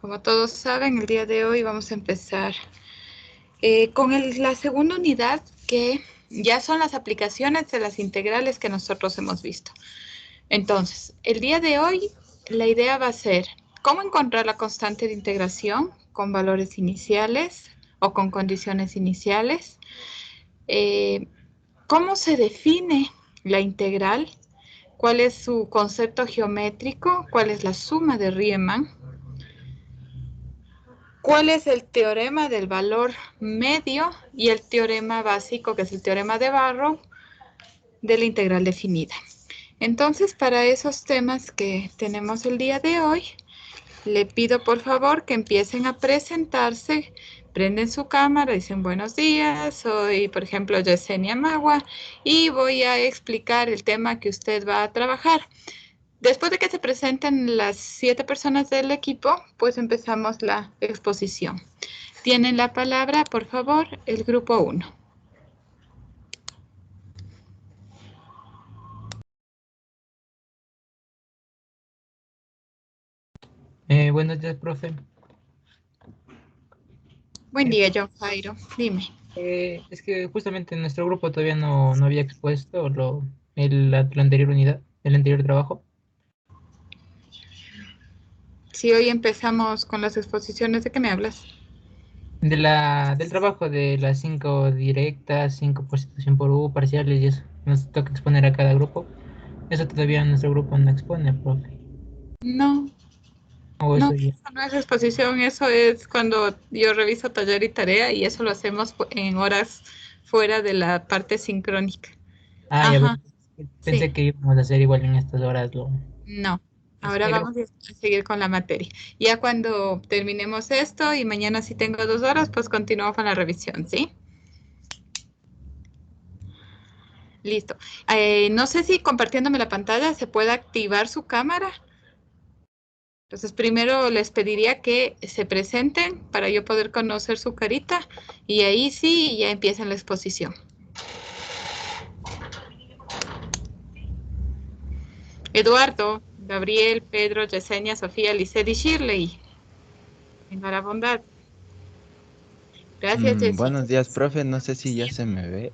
Como todos saben, el día de hoy vamos a empezar con la segunda unidad, que ya son las aplicaciones de las integrales que nosotros hemos visto. Entonces, el día de hoy la idea va a ser cómo encontrar la constante de integración con valores iniciales o con condiciones iniciales, cómo se define la integral, cuál es su concepto geométrico, cuál es la suma de Riemann, cuál es el teorema del valor medio y el teorema básico, que es el teorema de Barrow, de la integral definida. Entonces, para esos temas que tenemos el día de hoy, le pido por favor que empiecen a presentarse, prenden su cámara, dicen buenos días, soy por ejemplo Yesenia Magua y voy a explicar el tema que usted va a trabajar. Después de que se presenten las 7 personas del equipo, pues empezamos la exposición. Tienen la palabra, por favor, el grupo 1. Buenos días, profe. Buen día, John Jairo. Dime. Es que justamente nuestro grupo todavía no había expuesto la anterior unidad, el anterior trabajo. Si hoy empezamos con las exposiciones, ¿de qué me hablas? Del trabajo de las 5 directas, 5 por situación por U, parciales y eso. Nos toca exponer a cada grupo. Eso todavía nuestro grupo no expone, profe. No, O no, eso ya. eso no es exposición, eso es cuando yo reviso taller y tarea y eso lo hacemos en horas fuera de la parte sincrónica. Ah, ya veo. Ajá, sí. Pensé que íbamos a hacer igual en estas horas No, eso. ahora vamos a seguir con la materia. Ya cuando terminemos esto y mañana si tengo 2 horas, pues continúo con la revisión, ¿sí? Listo. No sé si compartiéndome la pantalla se puede activar su cámara. Entonces, primero les pediría que se presenten para yo poder conocer su carita y ahí sí ya empiezan la exposición. Eduardo, Gabriel, Pedro, Yesenia, Sofía, Lisset y Shirley. Tenga la bondad. Gracias, Jessie. Buenos días, profe. No sé si ya se me ve.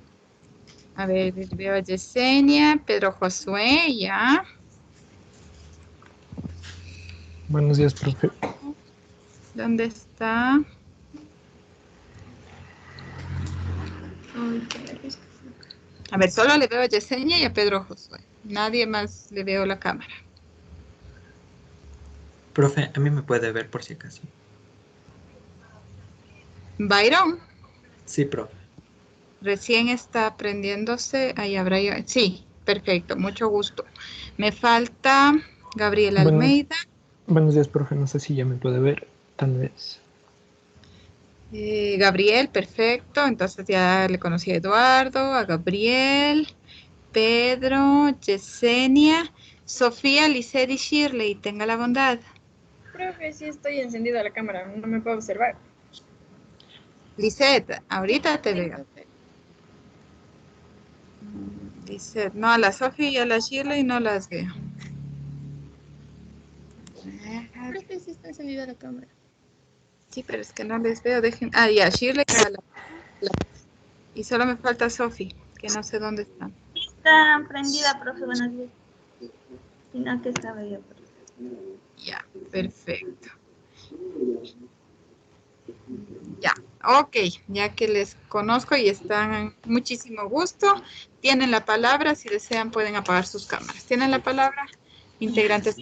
A ver, veo a Yesenia, Pedro Josué, ya. Buenos días, profe. ¿Dónde está? A ver, solo le veo a Yesenia y a Pedro Josué. Nadie más le veo la cámara. Profe, a mí me puede ver por si acaso. Byron, Sí, profe. recién está aprendiéndose. Ahí habrá yo. Sí, perfecto, mucho gusto. Me falta Gabriel Almeida. Buenos días, profe. No sé si ya me puede ver, tal vez. Gabriel, perfecto. Entonces ya le conocí a Eduardo, a Gabriel, Pedro, Yesenia, Sofía, Lisset y Shirley. Tenga la bondad. Profe, sí estoy encendida la cámara, no me puedo observar. Lisset, ahorita te veo. Lisset, no, a la Sofía y a la Shirley no las veo. Profe, sí está encendida la cámara. Sí, pero es que no les veo. Dejen. Ah, ya, Shirley. Y solo me falta Sophie, que no sé dónde está. Está prendida, profe, buenos días. Si no, que estaba yo. Ya, perfecto. Ya, ok, ya que les conozco y están muchísimo gusto, tienen la palabra, si desean pueden apagar sus cámaras. Tienen la palabra, integrantes.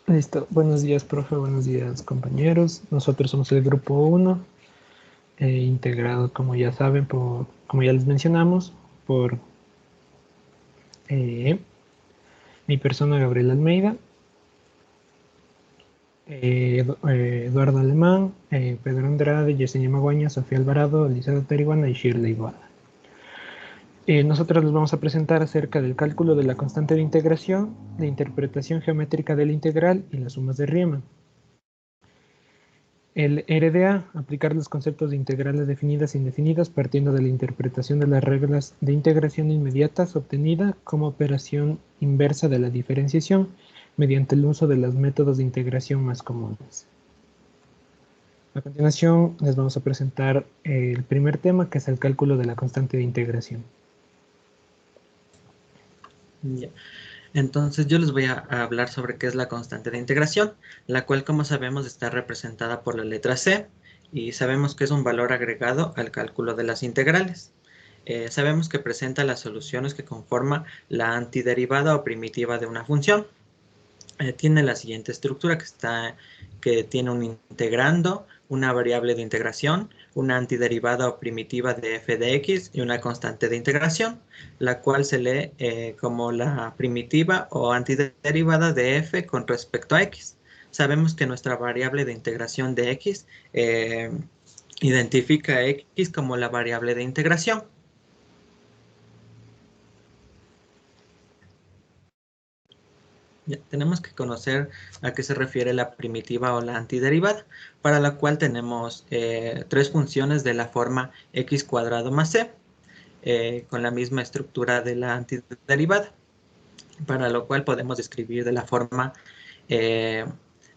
Listo. Buenos días, profe. Buenos días, compañeros. Nosotros somos el grupo 1, integrado, como ya saben, como ya les mencionamos, por mi persona, Gabriel Almeida, Eduardo Alemán, Pedro Andrade, Yesenia Maguaña, Sofía Alvarado, Elizabeth Teriguana y Shirley Iguala. Nosotros les vamos a presentar acerca del cálculo de la constante de integración, de interpretación geométrica de la integral y las sumas de Riemann. El RDA, aplicar los conceptos de integrales definidas e indefinidas partiendo de la interpretación de las reglas de integración inmediatas obtenida como operación inversa de la diferenciación mediante el uso de los métodos de integración más comunes. A continuación les vamos a presentar el primer tema, que es el cálculo de la constante de integración. Ya. Entonces yo les voy a hablar sobre qué es la constante de integración, la cual, como sabemos, está representada por la letra C y sabemos que es un valor agregado al cálculo de las integrales. Sabemos que presenta las soluciones que conforman la antiderivada o primitiva de una función. Tiene la siguiente estructura que tiene un integrando, una variable de integración, una antiderivada o primitiva de f de x y una constante de integración, la cual se lee como la primitiva o antiderivada de f con respecto a x. Sabemos que nuestra variable de integración de x identifica a x como la variable de integración. Ya, tenemos que conocer a qué se refiere la primitiva o la antiderivada, para la cual tenemos tres funciones de la forma x cuadrado más c, con la misma estructura de la antiderivada, para lo cual podemos escribir de la forma d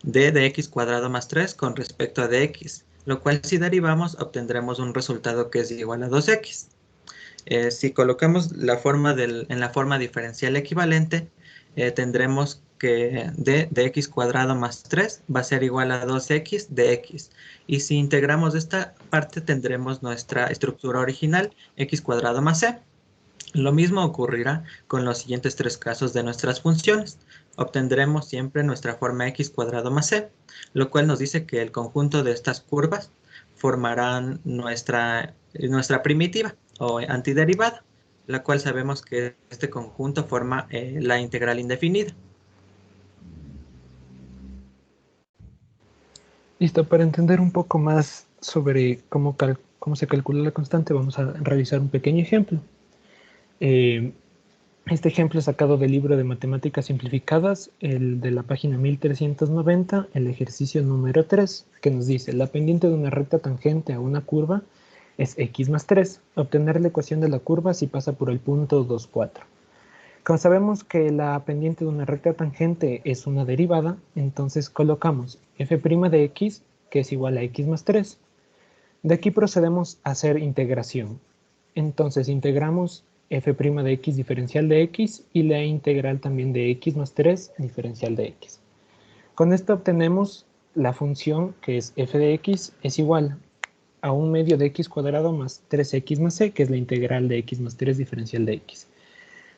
de x cuadrado más 3 con respecto a dx, lo cual si derivamos obtendremos un resultado que es igual a 2x. Si colocamos en la forma diferencial equivalente, tendremos que d de x cuadrado más 3 va a ser igual a 2x de x. Y si integramos esta parte, tendremos nuestra estructura original, x cuadrado más c. Lo mismo ocurrirá con los siguientes tres casos de nuestras funciones. Obtendremos siempre nuestra forma x cuadrado más c, lo cual nos dice que el conjunto de estas curvas formarán nuestra primitiva o antiderivada, la cual sabemos que este conjunto forma la integral indefinida. Listo, para entender un poco más sobre cómo se calcula la constante, vamos a realizar un pequeño ejemplo. Este ejemplo es sacado del libro de Matemáticas Simplificadas, el de la página 1390, el ejercicio número 3, que nos dice: la pendiente de una recta tangente a una curva es x más 3. Obtener la ecuación de la curva si pasa por el punto 2, 4. Como sabemos que la pendiente de una recta tangente es una derivada, entonces colocamos f' de x, que es igual a x más 3. De aquí procedemos a hacer integración. Entonces integramos f' de x diferencial de x y la integral también de x más 3 diferencial de x. Con esto obtenemos la función que es f de x es igual a 1 medio de x cuadrado más 3x más c, que es la integral de x más 3 diferencial de x.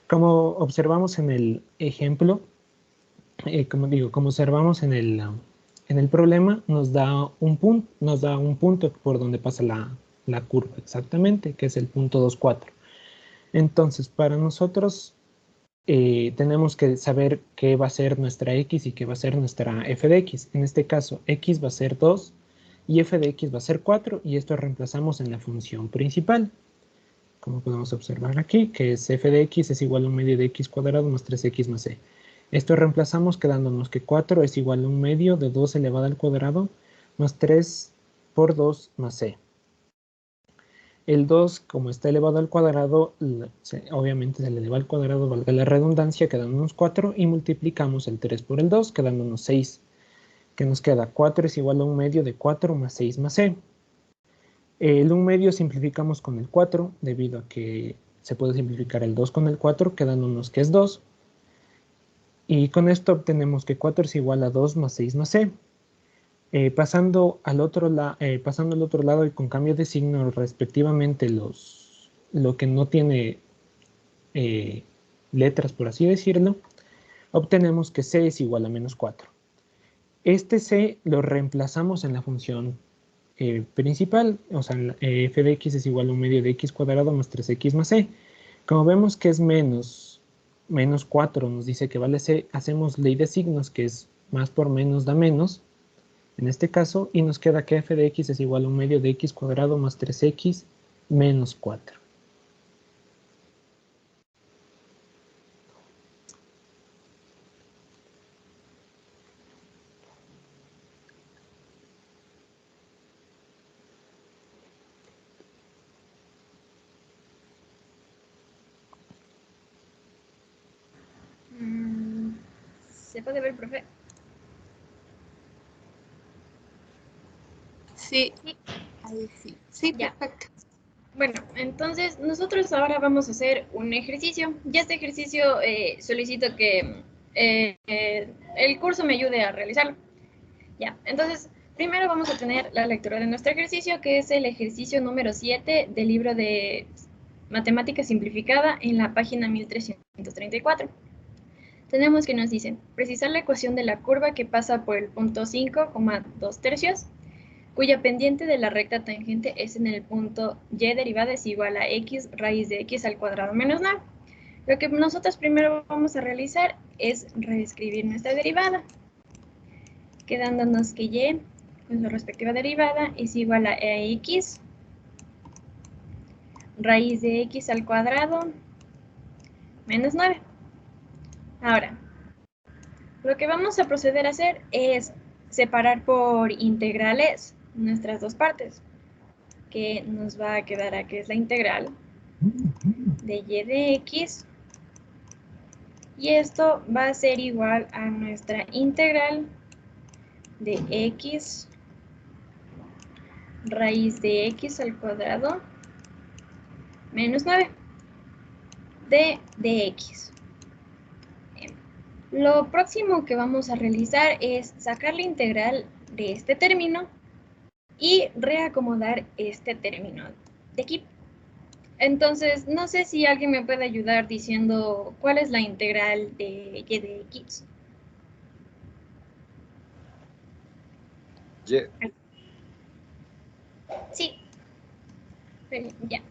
Como observamos en el ejemplo, como observamos en el problema, nos da un punto por donde pasa la curva exactamente, que es el punto 2, 4. Entonces, para nosotros tenemos que saber qué va a ser nuestra x y qué va a ser nuestra f de x. En este caso, x va a ser 2 y f de x va a ser 4, y esto reemplazamos en la función principal. Como podemos observar aquí, que es f de x es igual a 1 medio de x cuadrado más 3x más c. Esto reemplazamos quedándonos que 4 es igual a 1 medio de 2 elevado al cuadrado más 3 por 2 más c. El 2, como está elevado al cuadrado, obviamente se le eleva al cuadrado, valga la redundancia, quedándonos 4, y multiplicamos el 3 por el 2, quedándonos 6. Que nos queda 4 es igual a 1 medio de 4 más 6 más c. El 1 medio simplificamos con el 4, debido a que se puede simplificar el 2 con el 4, quedándonos que es 2. Y con esto obtenemos que 4 es igual a 2 más 6 más c. Pasando al otro lado y con cambio de signo respectivamente lo que no tiene letras, por así decirlo, obtenemos que c es igual a menos 4. Este c lo reemplazamos en la función principal, o sea, f de x es igual a 1 medio de x cuadrado más 3x más c. Como vemos que es menos 4, nos dice que vale c, hacemos ley de signos, que es más por menos da menos, en este caso, y nos queda que f de x es igual a 1 medio de x cuadrado más 3x menos 4. ¿Se puede ver, profe? Sí, Sí. ahí sí. Sí, Ya. perfecto. Bueno, entonces nosotros ahora vamos a hacer un ejercicio. Ya este ejercicio solicito que el curso me ayude a realizarlo. Ya, entonces primero vamos a tener la lectura de nuestro ejercicio, que es el ejercicio número 7 del libro de Matemática Simplificada en la página 1334. Tenemos que nos dicen, precisar la ecuación de la curva que pasa por el punto 5,2 cuya pendiente de la recta tangente es en el punto y derivada es igual a x raíz de x al cuadrado menos 9. Lo que nosotros primero vamos a realizar es reescribir nuestra derivada, quedándonos que y con su respectiva derivada es igual a x raíz de x al cuadrado menos 9. Ahora, lo que vamos a proceder a hacer es separar por integrales nuestras dos partes, que nos va a quedar a que es la integral de y de x, y esto va a ser igual a nuestra integral de x raíz de x al cuadrado menos 9 de x. Lo próximo que vamos a realizar es sacar la integral de este término y reacomodar este término de aquí. Entonces, no sé si alguien me puede ayudar diciendo cuál es la integral de y de x. Y. Sí. Ya.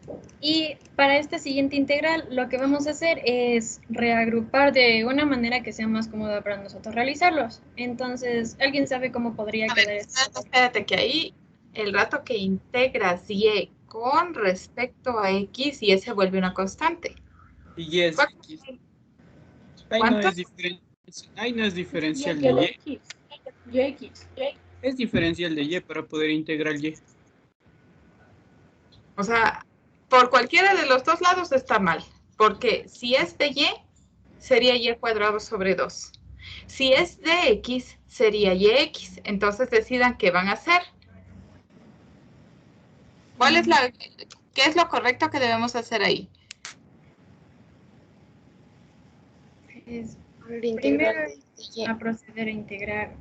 Y para esta siguiente integral, lo que vamos a hacer es reagrupar de una manera que sea más cómoda para nosotros realizarlos. Entonces, ¿alguien sabe cómo podría A quedar ver, esto? espérate que ahí el rato que integras y con respecto a x y se vuelve una constante. Y es ¿Cuál- X. Ahí no ¿Cuánto? es diferencial de Y. Es diferencial de Y para poder integrar Y. O sea, por cualquiera de los dos lados está mal, porque si es de y, sería y cuadrado sobre 2. Si es de x, sería yx. Entonces decidan qué van a hacer. ¿Qué es lo correcto que debemos hacer ahí? Es primero a proceder a integrar.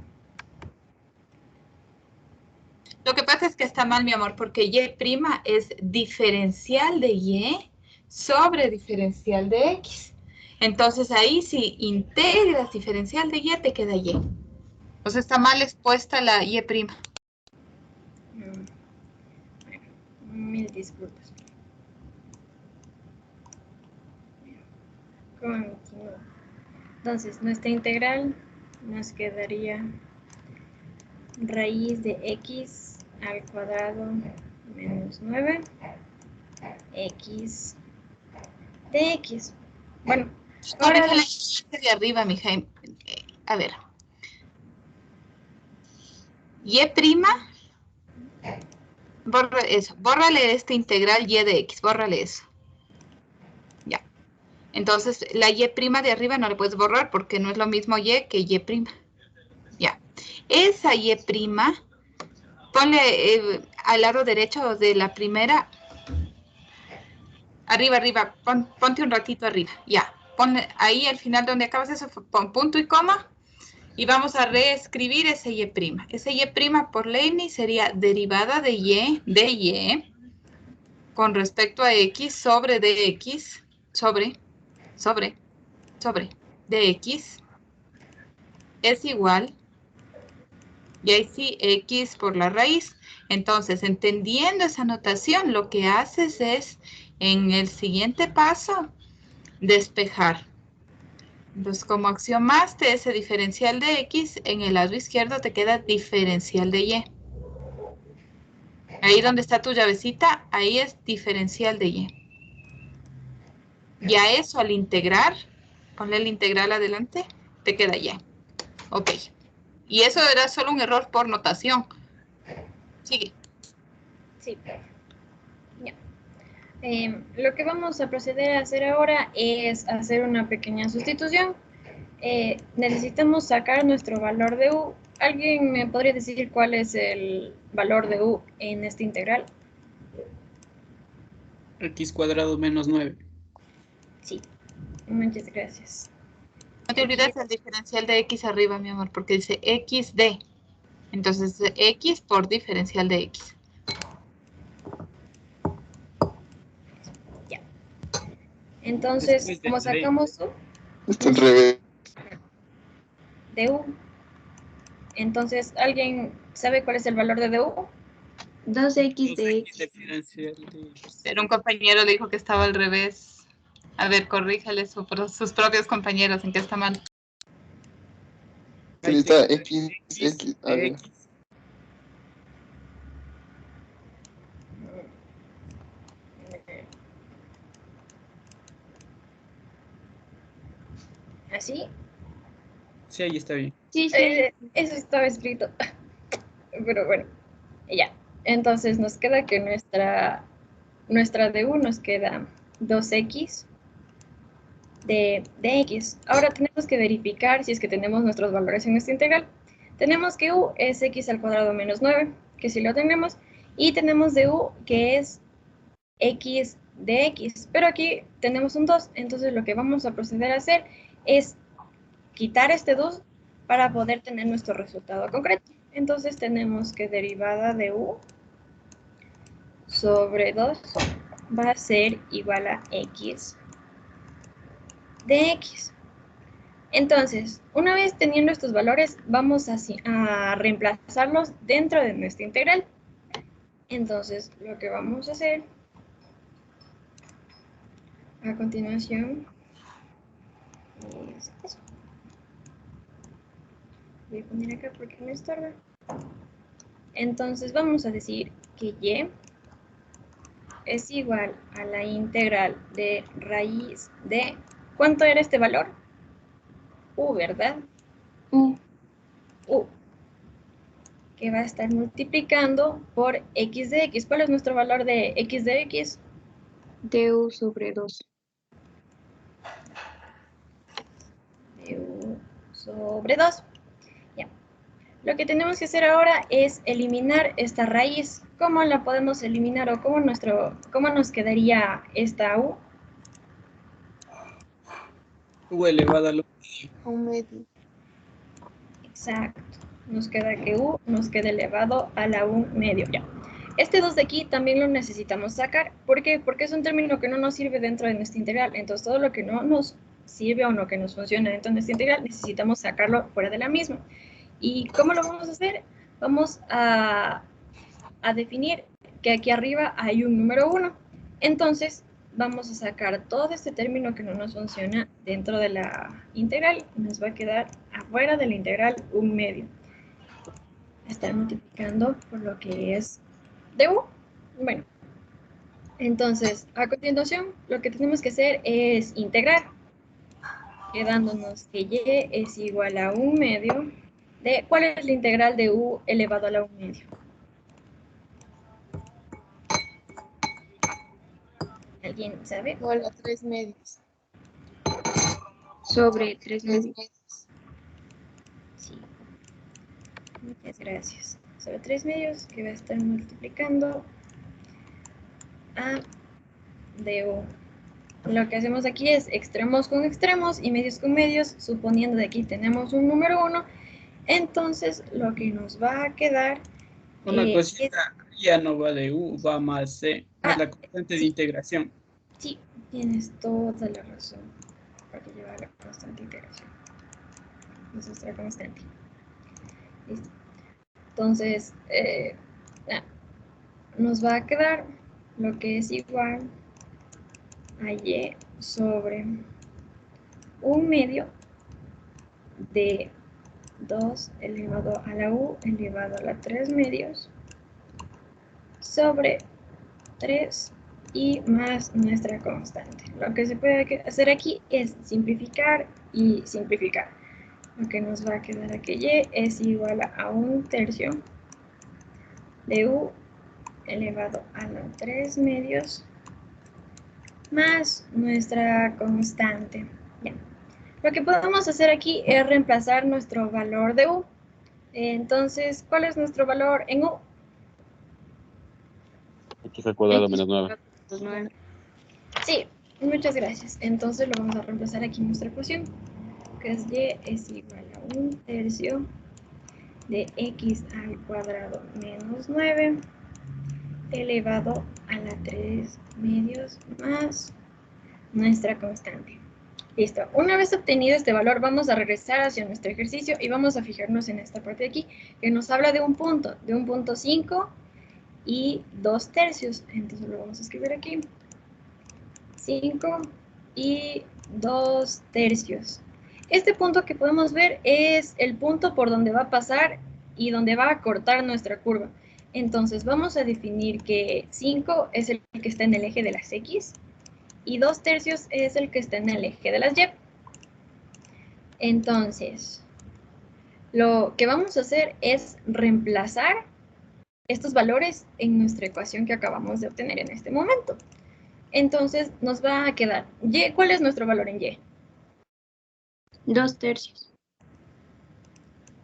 Lo que pasa es que está mal, mi amor, porque y' es diferencial de y sobre diferencial de x. Entonces ahí si integras diferencial de y, te queda y. O sea, está mal expuesta la y'. Mil disculpas. Continúo. Entonces, nuestra integral nos quedaría raíz de x al cuadrado menos 9 x de x. Bueno, ahora Corrige la de arriba, mija. A ver. Y', borra eso. Bórrale este integral y de x. Bórrale eso. Ya. Entonces, la y' de arriba no le puedes borrar porque no es lo mismo y que y'. Ya. Esa y', ponle al lado derecho de la primera. Arriba. Ponte un ratito arriba. Ya. Ponle ahí al final donde acabas eso, pon punto y coma. Y vamos a reescribir ese y'. Ese y' por Leibniz sería derivada de y con respecto a x sobre dx sobre dx es igual, y ahí sí, x por la raíz. Entonces, entendiendo esa notación, lo que haces es, en el siguiente paso, despejar. Entonces, como axiomaste ese diferencial de x, en el lado izquierdo te queda diferencial de y. Ahí donde está tu llavecita, ahí es diferencial de y. Y a eso, al integrar, ponle el integral adelante, te queda y. Ok. Y eso era solo un error por notación. Sigue. sí. Ya. Lo que vamos a proceder a hacer ahora es hacer una pequeña sustitución. necesitamos sacar nuestro valor de u. ¿Alguien me podría decir cuál es el valor de u en esta integral? X cuadrado menos 9. Sí, muchas gracias. No te olvides del diferencial de x arriba, mi amor, porque dice xd. Entonces, x por diferencial de x. Ya. Entonces, Después de como tres. sacamos u Está al revés. de u, entonces, ¿alguien sabe cuál es el valor de du? 2x de X x. diferencial de X. Pero un compañero le dijo que estaba al revés. A ver, corríjale sus propios compañeros en qué está mal. Sí, está x. A de ver. X. ¿Así? Sí, ahí está bien. Sí, sí. Eso estaba escrito. Pero bueno, ya. Entonces nos queda que nuestra du nos queda 2x de x. Ahora tenemos que verificar si es que tenemos nuestros valores en nuestra integral. Tenemos que u es x al cuadrado menos 9, que sí lo tenemos, y tenemos de u que es x de x, pero aquí tenemos un 2, entonces lo que vamos a proceder a hacer es quitar este 2 para poder tener nuestro resultado concreto. Entonces tenemos que derivada de u sobre 2 va a ser igual a x de x. Entonces, una vez teniendo estos valores, vamos a reemplazarlos dentro de nuestra integral. Entonces, lo que vamos a hacer a continuación es eso. Voy a poner acá porque me estorba. Entonces, vamos a decir que y es igual a la integral de raíz de... ¿Cuánto era este valor? U, ¿verdad? U U. Que va a estar multiplicando por x de x. ¿Cuál es nuestro valor de x de x? de u sobre 2. De u sobre 2. Ya. Lo que tenemos que hacer ahora es eliminar esta raíz. ¿Cómo la podemos eliminar o cómo nos quedaría esta u? U elevado a lo A un medio. Exacto. Nos queda que u nos queda elevado a la u medio. Ya. Este 2 de aquí también lo necesitamos sacar. ¿Por qué? Porque es un término que no nos sirve dentro de nuestra integral. Entonces, todo lo que no nos sirve o no que nos funciona dentro de nuestra integral, necesitamos sacarlo fuera de la misma. ¿Y cómo lo vamos a hacer? Vamos a definir que aquí arriba hay un número 1. Entonces, vamos a sacar todo este término que no nos funciona dentro de la integral. Nos va a quedar afuera de la integral un medio. Estar multiplicando por lo que es de u. Bueno, entonces, a continuación, lo que tenemos que hacer es integrar, quedándonos que y es igual a un medio de... ¿Cuál es la integral de u elevado a la un medio? ¿Alguien sabe? Igual a 3 medios. Sobre 3 medios. Sí. Muchas gracias. Sobre 3 medios que va a estar multiplicando a du. Lo que hacemos aquí es extremos con extremos y medios con medios, suponiendo de aquí tenemos un número 1, entonces lo que nos va a quedar una cosita, ya no va de U, va más C. Es la constante de integración. Sí, tienes toda la razón, porque lleva la constante de integración. Es nuestra constante. Listo. Entonces, nos va a quedar lo que es igual a y sobre un medio de 2 elevado a la u elevado a la 3 medios sobre 3 y más nuestra constante. Lo que se puede hacer aquí es simplificar y simplificar. Lo que nos va a quedar aquí y es igual a 1/3 de u elevado a la 3 medios más nuestra constante. Ya. Lo que podemos hacer aquí es reemplazar nuestro valor de u. Entonces, ¿cuál es nuestro valor en u? X al cuadrado menos 9. Sí, muchas gracias. Entonces lo vamos a reemplazar aquí en nuestra ecuación, que es y es igual a 1/3 de x al cuadrado menos 9 elevado a la 3 medios más nuestra constante. Listo. Una vez obtenido este valor, vamos a regresar hacia nuestro ejercicio y vamos a fijarnos en esta parte de aquí, que nos habla de un punto 5 y 2/3. Entonces lo vamos a escribir aquí. 5 y 2/3. Este punto que podemos ver es el punto por donde va a pasar y donde va a cortar nuestra curva. Entonces vamos a definir que 5 es el que está en el eje de las X y 2/3 es el que está en el eje de las Y. Entonces, lo que vamos a hacer es reemplazar estos valores en nuestra ecuación que acabamos de obtener en este momento. Entonces nos va a quedar y. ¿Cuál es nuestro valor en y? 2/3.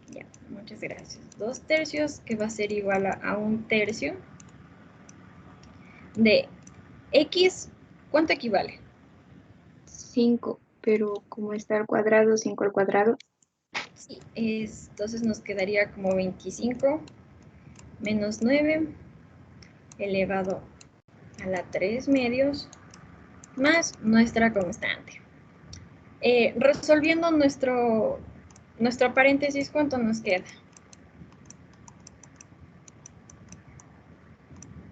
Ya, muchas gracias. 2/3, que va a ser igual a 1/3 de x. ¿Cuánto equivale? 5, pero como está al cuadrado, 5 al cuadrado. Sí, entonces nos quedaría como 25 menos 9 elevado a la 3 medios más nuestra constante. Resolviendo nuestro paréntesis, ¿cuánto nos queda?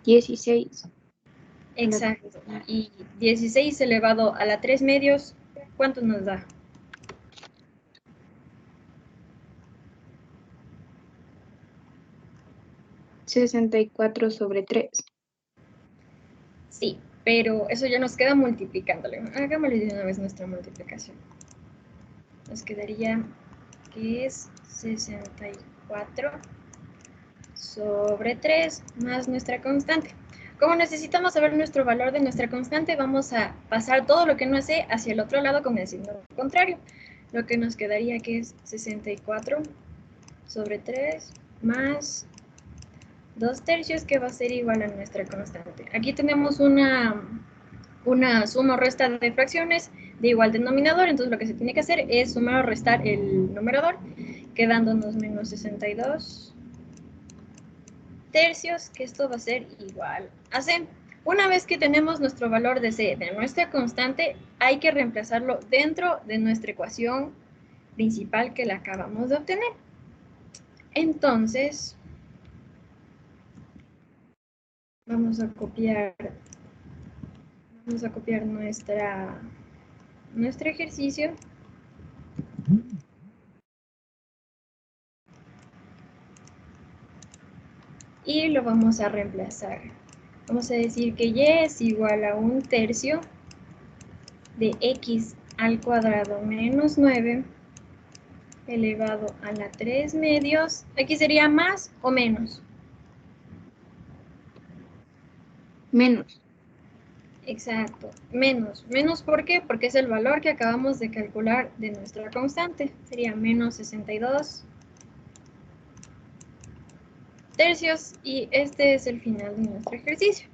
16. Exacto. Y 16 elevado a la 3 medios, ¿cuánto nos da? 64/3. Sí, pero eso ya nos queda multiplicándole. Hagámosle de una vez nuestra multiplicación. Nos quedaría que es 64/3 más nuestra constante. Como necesitamos saber nuestro valor de nuestra constante, vamos a pasar todo lo que no es C hacia el otro lado con el signo contrario. Lo que nos quedaría que es 64/3 más 2/3, que va a ser igual a nuestra constante. Aquí tenemos una suma o resta de fracciones de igual denominador, entonces lo que se tiene que hacer es sumar o restar el numerador, quedándonos menos 62/3, que esto va a ser igual a C. Una vez que tenemos nuestro valor de C, de nuestra constante, hay que reemplazarlo dentro de nuestra ecuación principal que la acabamos de obtener. Entonces, vamos a copiar nuestro ejercicio. Y lo vamos a reemplazar. Vamos a decir que y es igual a 1/3 de x al cuadrado menos 9 elevado a la 3 medios. Aquí sería más o menos. Menos. Exacto, menos. ¿Menos por qué? Porque es el valor que acabamos de calcular de nuestra constante. Sería menos 62/3. Y este es el final de nuestro ejercicio.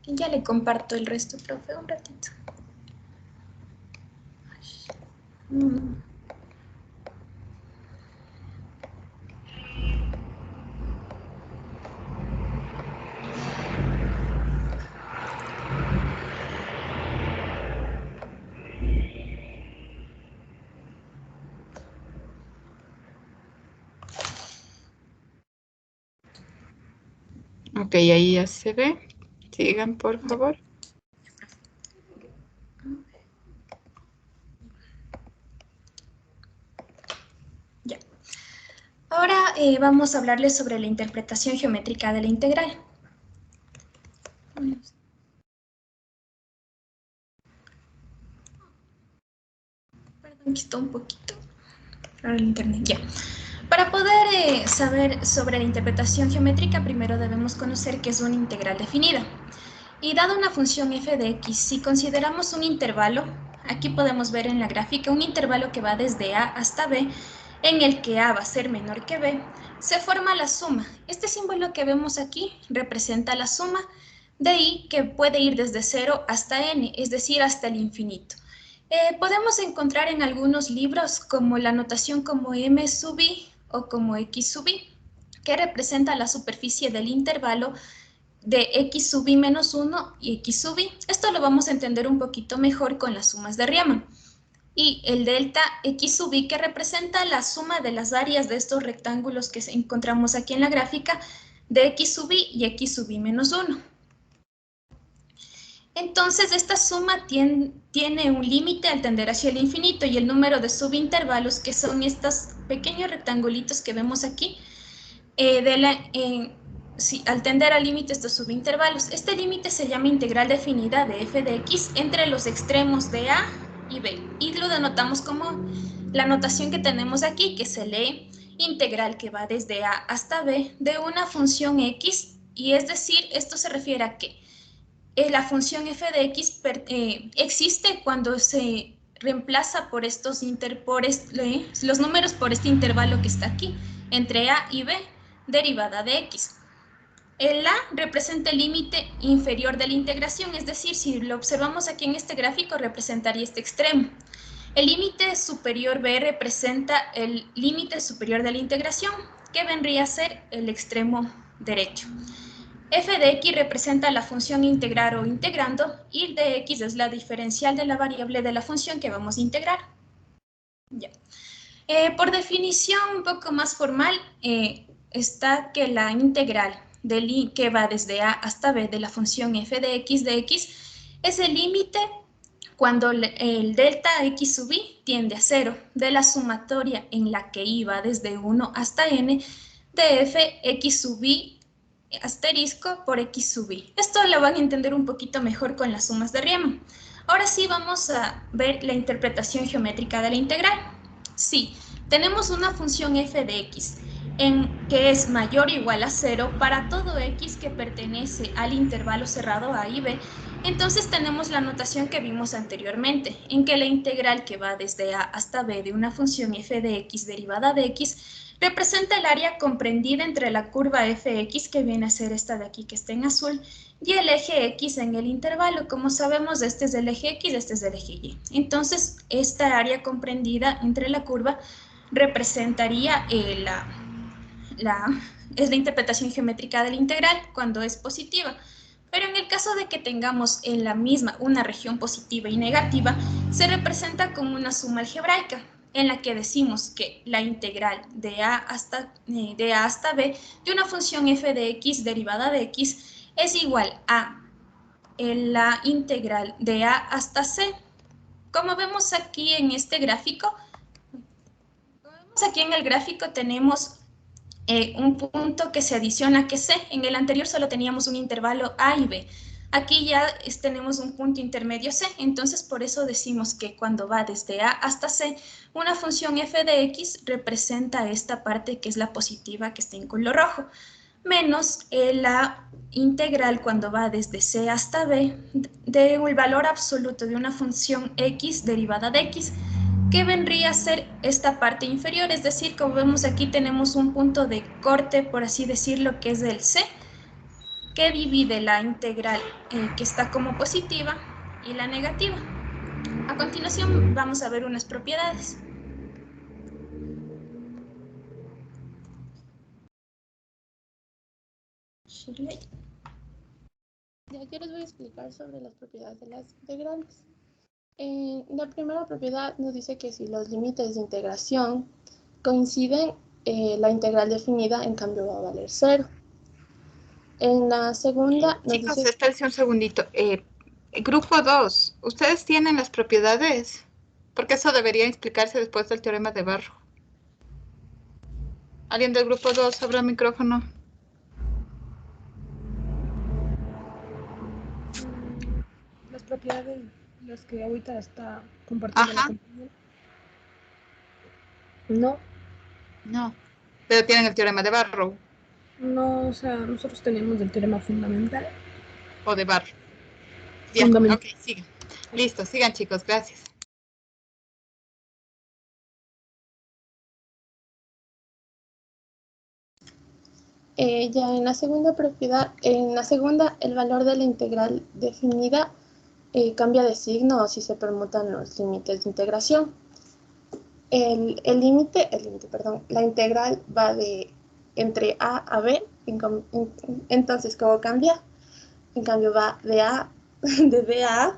Y ya le comparto el resto, profe, un ratito. Ok, ahí ya se ve. Sigan, por favor. Ya. Ahora vamos a hablarles sobre la interpretación geométrica de la integral. Perdón, que está un poquito. al internet, ya. Para poder saber sobre la interpretación geométrica, primero debemos conocer qué es una integral definida. Y dada una función f de x, si consideramos un intervalo, aquí podemos ver en la gráfica un intervalo que va desde a hasta b, en el que a va a ser menor que b, se forma la suma. Este símbolo que vemos aquí representa la suma de i, que puede ir desde 0 hasta n, es decir, hasta el infinito. Podemos encontrar en algunos libros como la notación como m sub i o como x sub i, que representa la superficie del intervalo de x sub i menos 1 y x sub i. Esto lo vamos a entender un poquito mejor con las sumas de Riemann. Y el delta x sub i, que representa la suma de las áreas de estos rectángulos que encontramos aquí en la gráfica, de x sub i y x sub i menos 1. Entonces, esta suma tiene un límite al tender hacia el infinito, y el número de subintervalos, que son estos pequeños rectangulitos que vemos aquí, al tender al límite estos subintervalos. Este límite se llama integral definida de f de x entre los extremos de a y b, y lo denotamos como la notación que tenemos aquí, que se lee integral que va desde a hasta b de una función x, y es decir, esto se refiere a que la función f de x existe cuando se reemplaza por los números por este intervalo que está aquí, entre a y b, derivada de x. El a representa el límite inferior de la integración, es decir, si lo observamos aquí en este gráfico, representaría este extremo. El límite superior b representa el límite superior de la integración, que vendría a ser el extremo derecho. F de x representa la función integrar o integrando, y el de x es la diferencial de la variable de la función que vamos a integrar. Ya. Por definición un poco más formal, está que la integral que va desde a hasta b de la función f de x es el límite cuando el delta x sub i tiende a 0 de la sumatoria en la que i va desde 1 hasta n de f x sub i asterisco por x sub i. Esto lo van a entender un poquito mejor con las sumas de Riemann. Ahora sí vamos a ver la interpretación geométrica de la integral. Sí, tenemos una función f de x que es mayor o igual a 0 para todo x que pertenece al intervalo cerrado a y b. Entonces tenemos la notación que vimos anteriormente, en que la integral que va desde a hasta b de una función f de x derivada de x representa el área comprendida entre la curva fx, que viene a ser esta de aquí que está en azul, y el eje x en el intervalo. Como sabemos, este es el eje x, este es el eje y. Entonces, esta área comprendida entre la curva representaría es la interpretación geométrica de la integral cuando es positiva. Pero en el caso de que tengamos en la misma una región positiva y negativa, se representa como una suma algebraica, en la que decimos que la integral de a hasta b de una función f de x derivada de x es igual a la integral de a hasta c. Como vemos aquí en este gráfico, aquí en el gráfico tenemos un punto que se adiciona a que c. En el anterior solo teníamos un intervalo a y b. Aquí ya tenemos un punto intermedio c, entonces por eso decimos que cuando va desde a hasta c, una función f de x representa esta parte que es la positiva, que está en color rojo, menos la integral cuando va desde c hasta b del valor absoluto de una función x derivada de x, que vendría a ser esta parte inferior. Es decir, como vemos aquí tenemos un punto de corte, por así decirlo, que es del c, que divide la integral que está como positiva y la negativa. A continuación vamos a ver unas propiedades. Ya, yo les voy a explicar sobre las propiedades de las integrales. La primera propiedad nos dice que si los límites de integración coinciden, la integral definida en cambio va a valer 0. En la segunda nos Chicos, dice... espérense un segundito. Grupo 2, ¿ustedes tienen las propiedades? Porque eso debería explicarse después del teorema de Barro. ¿Alguien del grupo 2 abra el micrófono? Las propiedades, las que ahorita está compartiendo la compañera. No. No. Pero tienen el teorema de Barrow. No, o sea, nosotros tenemos el teorema fundamental. O de Barrow. Bien, Fundamental. ok, sigan. Listo, sigan chicos, gracias. Ya en la segunda propiedad, en la segunda, el valor de la integral definida cambia de signo si se permutan los límites de integración. La integral va de entre a a b, entonces, ¿cómo cambia? En cambio, va de b a a,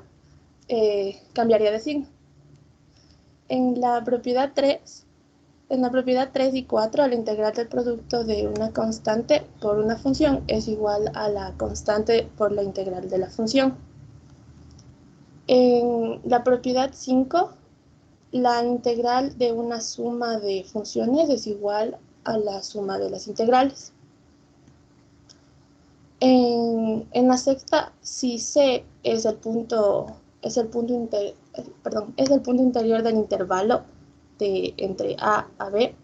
cambiaría de signo. En la propiedad 3 y 4, la integral del producto de una constante por una función es igual a la constante por la integral de la función. En la propiedad 5, la integral de una suma de funciones es igual a la suma de las integrales. En la sexta, si C es el punto interior del intervalo de entre A a B,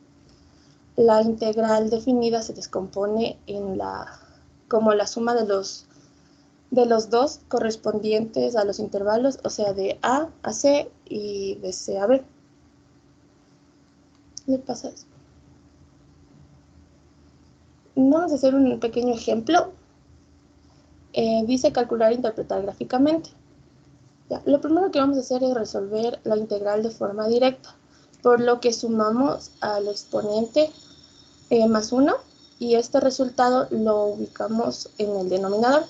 la integral definida se descompone como la suma de los dos correspondientes a los intervalos, o sea, de A a C y de C a B. ¿Qué pasa eso? Vamos a hacer un pequeño ejemplo. Dice calcular e interpretar gráficamente. Ya, lo primero que vamos a hacer es resolver la integral de forma directa, por lo que sumamos al exponente más 1 y este resultado lo ubicamos en el denominador,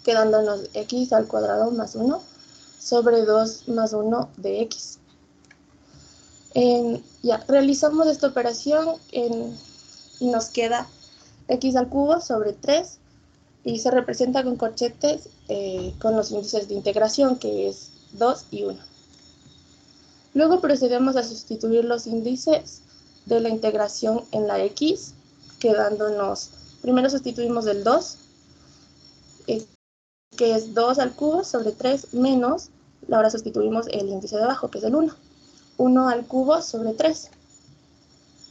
quedándonos x al cuadrado más 1 sobre 2 más 1 de x. Ya, realizamos esta operación y nos queda x al cubo sobre 3 y se representa con corchetes con los índices de integración, que es 2 y 1. Luego procedemos a sustituir los índices de la integración en la x, quedándonos, primero sustituimos el 2, que es 2 al cubo sobre 3 menos, ahora sustituimos el índice de abajo, que es el 1. 1 al cubo sobre 3.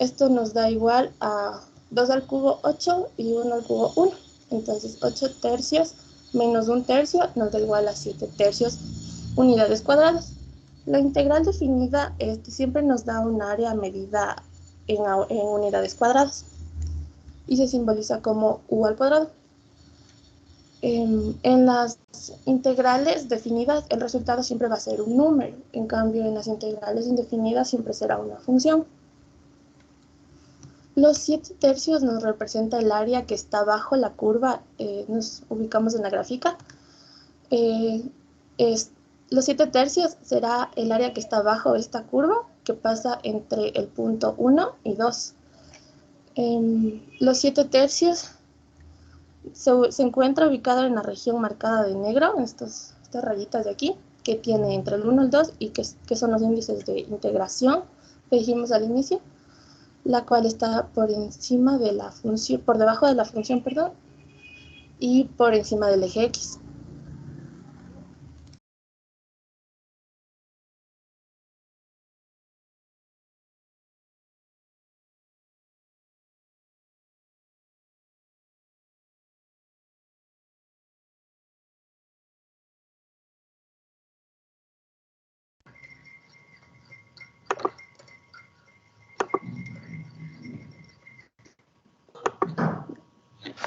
Esto nos da igual a 2 al cubo 8 y 1 al cubo 1. Entonces 8 tercios menos 1 tercio nos da igual a 7 tercios unidades cuadradas. La integral definida siempre nos da un área medida en unidades cuadradas y se simboliza como u al cuadrado. En las integrales definidas el resultado siempre va a ser un número, en cambio en las integrales indefinidas siempre será una función. Los 7 tercios nos representa el área que está bajo la curva, nos ubicamos en la gráfica. Los 7 tercios será el área que está bajo esta curva, que pasa entre el punto 1 y 2. Los 7 tercios se encuentra ubicado en la región marcada de negro, en estas rayitas de aquí, que tiene entre el 1 y el 2 y que son los índices de integración que dijimos al inicio, la cual está por encima de la función, por debajo de la función, perdón, y por encima del eje X.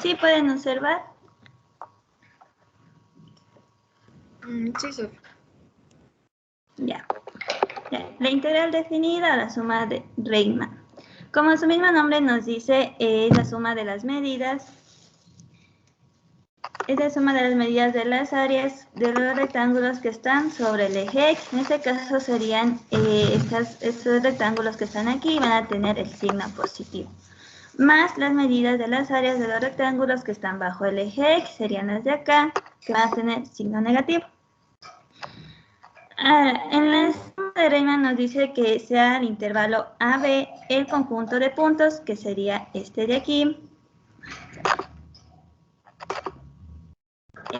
Sí, pueden observar. Sí, Sof. Ya. La integral definida, la suma de Riemann. Como su mismo nombre nos dice, es la suma de las medidas. Es la suma de las medidas de las áreas de los rectángulos que están sobre el eje X. En este caso serían estos rectángulos que están aquí, van a tener el signo positivo. Más las medidas de las áreas de los rectángulos que están bajo el eje X, serían las de acá, que van a tener signo negativo. En la suma de Riemann nos dice que sea el intervalo AB el conjunto de puntos, que sería este de aquí.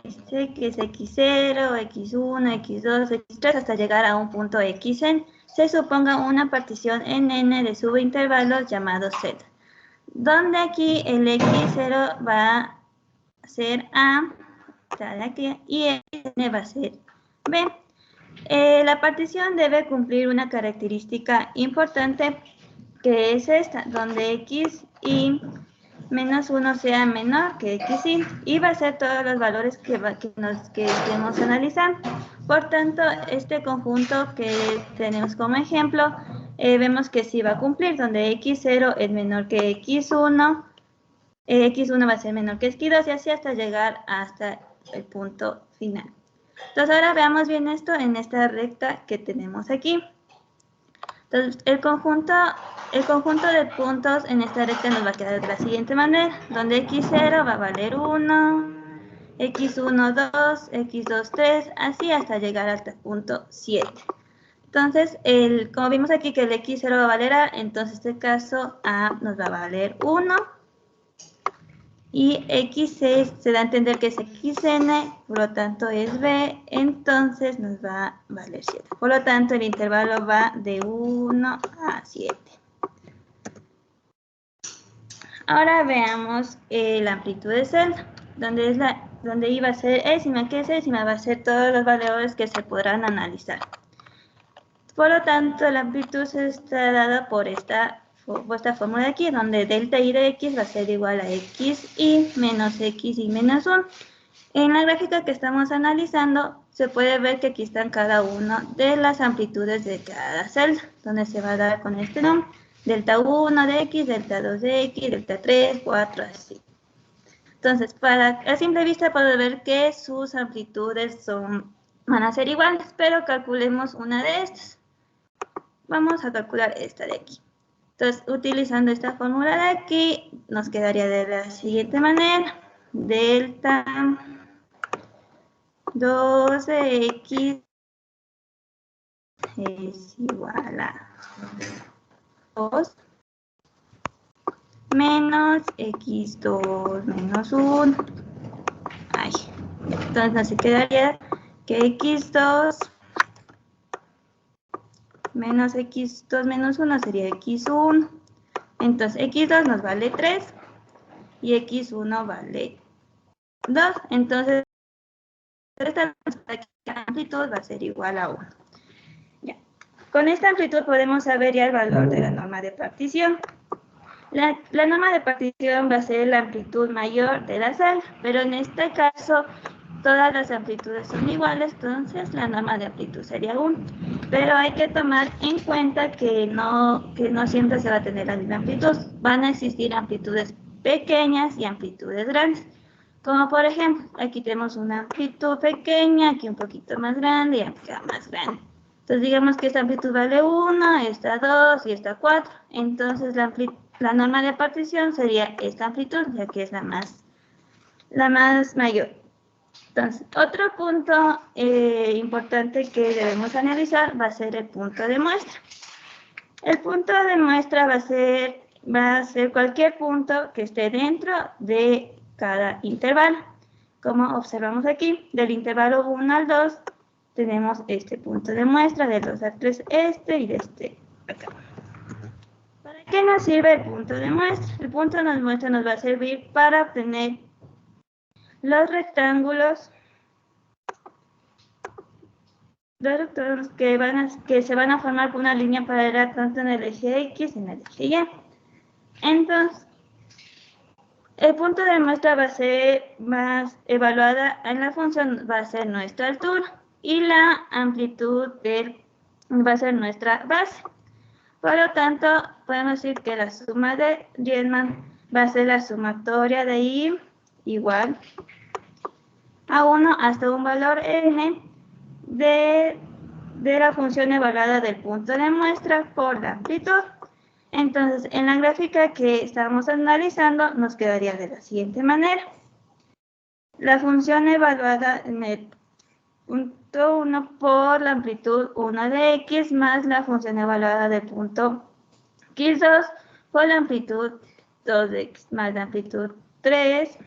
Este que es X0, X1, X2, X3, hasta llegar a un punto Xn, se suponga una partición en n de subintervalos llamados z, donde aquí el x0 va a ser A, y n va a ser B. La partición debe cumplir una característica importante, que es esta, donde x y menos 1 sea menor que x y va a ser todos los valores que estemos analizando. Por tanto, este conjunto que tenemos como ejemplo, vemos que sí va a cumplir, donde x0 es menor que x1, x1 va a ser menor que x2 y así hasta llegar hasta el punto final. Entonces ahora veamos bien esto en esta recta que tenemos aquí. Entonces el conjunto de puntos en esta recta nos va a quedar de la siguiente manera, donde x0 va a valer 1, x1 2, x2 3, así hasta llegar hasta el punto 7. Entonces, como vimos aquí que el x0 va a valer A, entonces en este caso A nos va a valer 1. Y x6 se da a entender que es xn, por lo tanto es b, entonces nos va a valer 7. Por lo tanto, el intervalo va de 1 a 7. Ahora veamos la amplitud de celda, donde iba a ser ésima. ¿Qué es ésima? Va a ser todos los valores que se podrán analizar. Por lo tanto, la amplitud se está dada por esta fórmula de aquí, donde delta i de x va a ser igual a x y menos x y menos 1. En la gráfica que estamos analizando, se puede ver que aquí están cada una de las amplitudes de cada celda, donde se va a dar con este nombre, delta 1 de x, delta 2 de x, delta 3, 4, así. Entonces, a simple vista puedo ver que sus amplitudes van a ser iguales, pero calculemos una de estas. Vamos a calcular esta de aquí. Entonces, utilizando esta fórmula de aquí, nos quedaría de la siguiente manera. Delta 2 de x es igual a 2 menos x2 menos 1. Entonces, nos quedaría que x2 menos x2 menos 1 sería x1. Entonces, x2 nos vale 3 y x1 vale 2. Entonces, esta amplitud va a ser igual a 1. Ya. Con esta amplitud podemos saber ya el valor de la norma de partición. La norma de partición va a ser la amplitud mayor de la celda, pero en este caso todas las amplitudes son iguales, entonces la norma de amplitud sería 1. Pero hay que tomar en cuenta que no siempre se va a tener la misma amplitud. Van a existir amplitudes pequeñas y amplitudes grandes. Como por ejemplo, aquí tenemos una amplitud pequeña, aquí un poquito más grande y acá más grande. Entonces digamos que esta amplitud vale 1, esta 2 y esta 4. Entonces la norma de partición sería esta amplitud, ya que es la más mayor. Entonces, otro punto importante que debemos analizar va a ser el punto de muestra. El punto de muestra va a ser cualquier punto que esté dentro de cada intervalo. Como observamos aquí, del intervalo 1 al 2 tenemos este punto de muestra, del 2 al 3 este y de este acá. ¿Para qué nos sirve el punto de muestra? El punto de muestra nos va a servir para obtener los rectángulos que se van a formar por una línea paralela tanto en el eje X y en el eje Y. Entonces, el punto de muestra va a ser más evaluada en la función, va a ser nuestra altura y la amplitud va a ser nuestra base. Por lo tanto, podemos decir que la suma de Riemann va a ser la sumatoria de I igual a 1 hasta un valor n de la función evaluada del punto de muestra por la amplitud. Entonces, en la gráfica que estamos analizando, nos quedaría de la siguiente manera. La función evaluada en el punto 1 por la amplitud 1 de x más la función evaluada del punto x2 por la amplitud 2 de x más la amplitud 3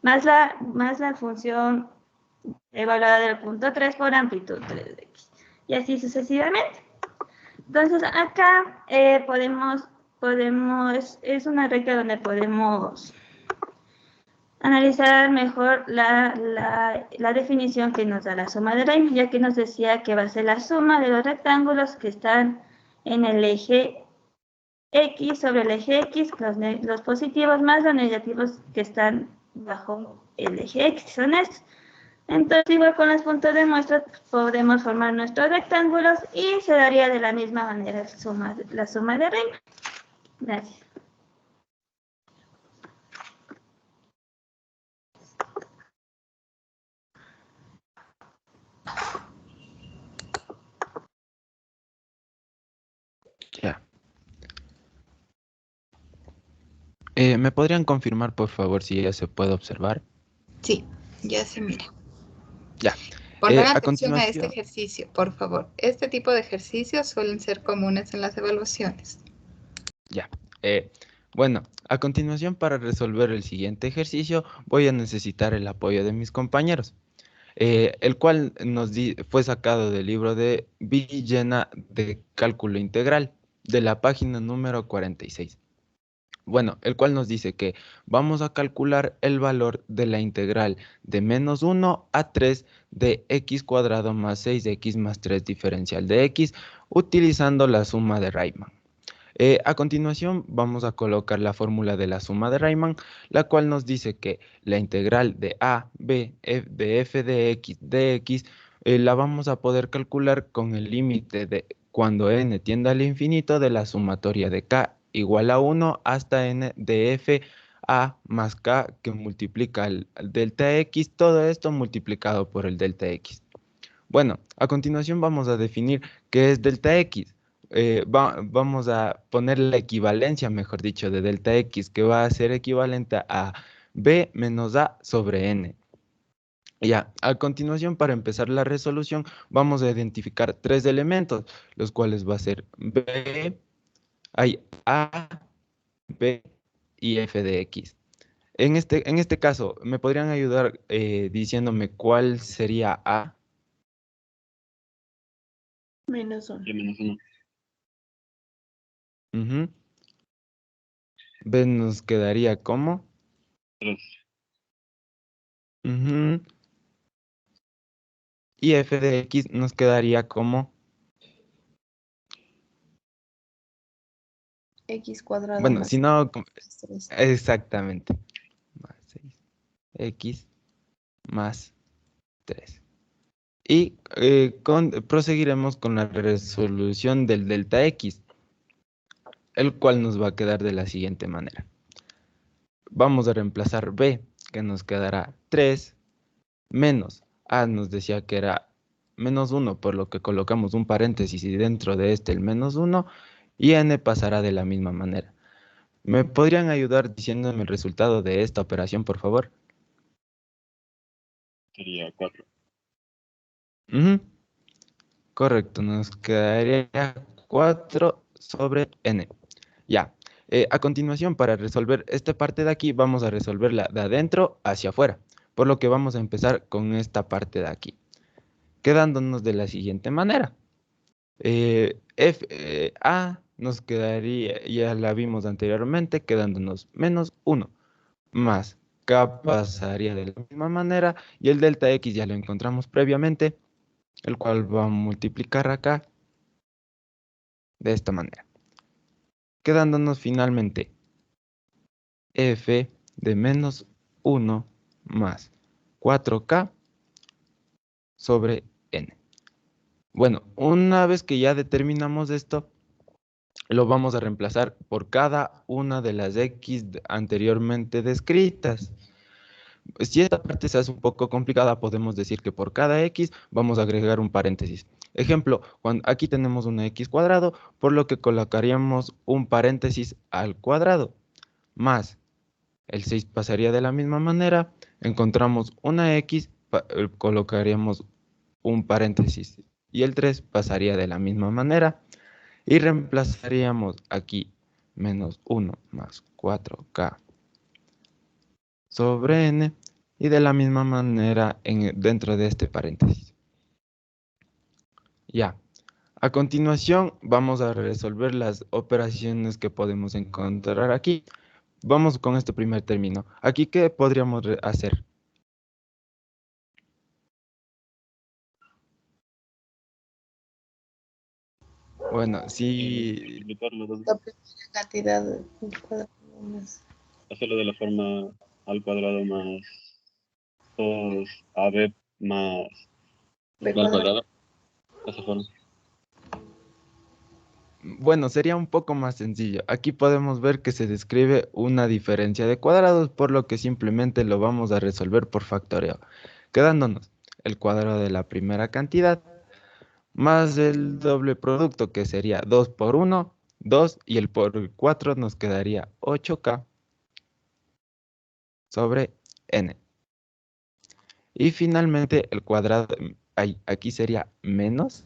más la función evaluada del punto 3 por amplitud 3 de x. y así sucesivamente. Entonces acá es una regla donde podemos analizar mejor la definición que nos da la suma de Riemann, ya que nos decía que va a ser la suma de los rectángulos que están en el eje X sobre el eje X, los positivos más los negativos que están bajo el eje X, son estos. Entonces, igual con los puntos de muestra, podemos formar nuestros rectángulos y se daría de la misma manera la suma de Riemann. Gracias. Ya. ¿Me podrían confirmar, por favor, si ya se puede observar? Sí, ya se mira. Ya. Pongan A atención a este continuación, ejercicio, por favor. Este tipo de ejercicios suelen ser comunes en las evaluaciones. ya. Bueno, a continuación, para resolver el siguiente ejercicio, voy a necesitar el apoyo de mis compañeros, el cual fue sacado del libro de Villena de Cálculo Integral, de la página número 46. Bueno, el cual nos dice que vamos a calcular el valor de la integral de menos 1 a 3 de x cuadrado más 6x más 3 diferencial de x utilizando la suma de Riemann. A continuación vamos a colocar la fórmula de la suma de Riemann, la cual nos dice que la integral de a, b, de f de x, dx, la vamos a poder calcular con el límite de cuando n tiende al infinito de la sumatoria de k igual a 1 hasta n de f a más k que multiplica el delta x, todo esto multiplicado por el delta x. Bueno, a continuación vamos a definir qué es delta x. Vamos a poner la equivalencia, mejor dicho, de delta x, que va a ser equivalente a b menos a sobre n. Ya, a continuación, para empezar la resolución, vamos a identificar tres elementos, los cuales va a ser a, b y f de x. En este caso, ¿me podrían ayudar diciéndome cuál sería a? Menos 1. Sí, menos 1. B nos quedaría como 3. Y f de x nos quedaría como, X cuadrado bueno, más si no, 3. exactamente, más 6x más 3. Y proseguiremos con la resolución del delta x, el cual nos va a quedar de la siguiente manera. Vamos a reemplazar b, que nos quedará 3, menos a nos decía que era menos 1, por lo que colocamos un paréntesis y dentro de este el menos 1, y n pasará de la misma manera. ¿Me podrían ayudar diciéndome el resultado de esta operación, por favor? Sería 4. Correcto, nos quedaría 4 sobre n. Ya, a continuación, para resolver esta parte de aquí, vamos a resolverla de adentro hacia afuera, por lo que vamos a empezar con esta parte de aquí, quedándonos de la siguiente manera. A nos quedaría, ya la vimos anteriormente, quedándonos menos 1, más K pasaría de la misma manera, y el delta X ya lo encontramos previamente, el cual va a multiplicar acá de esta manera, quedándonos finalmente F de menos 1 más 4K sobre N. Bueno, una vez que ya determinamos esto, lo vamos a reemplazar por cada una de las X anteriormente descritas. Si esta parte se hace un poco complicada, podemos decir que por cada X vamos a agregar un paréntesis. Ejemplo, aquí tenemos una X cuadrado, por lo que colocaríamos un paréntesis al cuadrado, más el 6 pasaría de la misma manera, encontramos una X, colocaríamos un paréntesis y el 3 pasaría de la misma manera y reemplazaríamos aquí menos 1 más 4K sobre N y de la misma manera dentro de este paréntesis. Ya. A continuación vamos a resolver las operaciones que podemos encontrar aquí. Vamos con este primer término. Aquí, ¿qué podríamos hacer? Bueno, si... Multiplicar los dos. La primera cantidad del cuadrado más Hacerlo de la forma al cuadrado más 2ab más b b al cuadrado. cuadrado. De esa forma. Bueno, sería un poco más sencillo. Aquí podemos ver que se describe una diferencia de cuadrados, por lo que simplemente lo vamos a resolver por factoreo, quedándonos el cuadrado de la primera cantidad más el doble producto, que sería 2 por 1, 2, y el por 4 nos quedaría 8k sobre n. Y finalmente el cuadrado, aquí sería menos.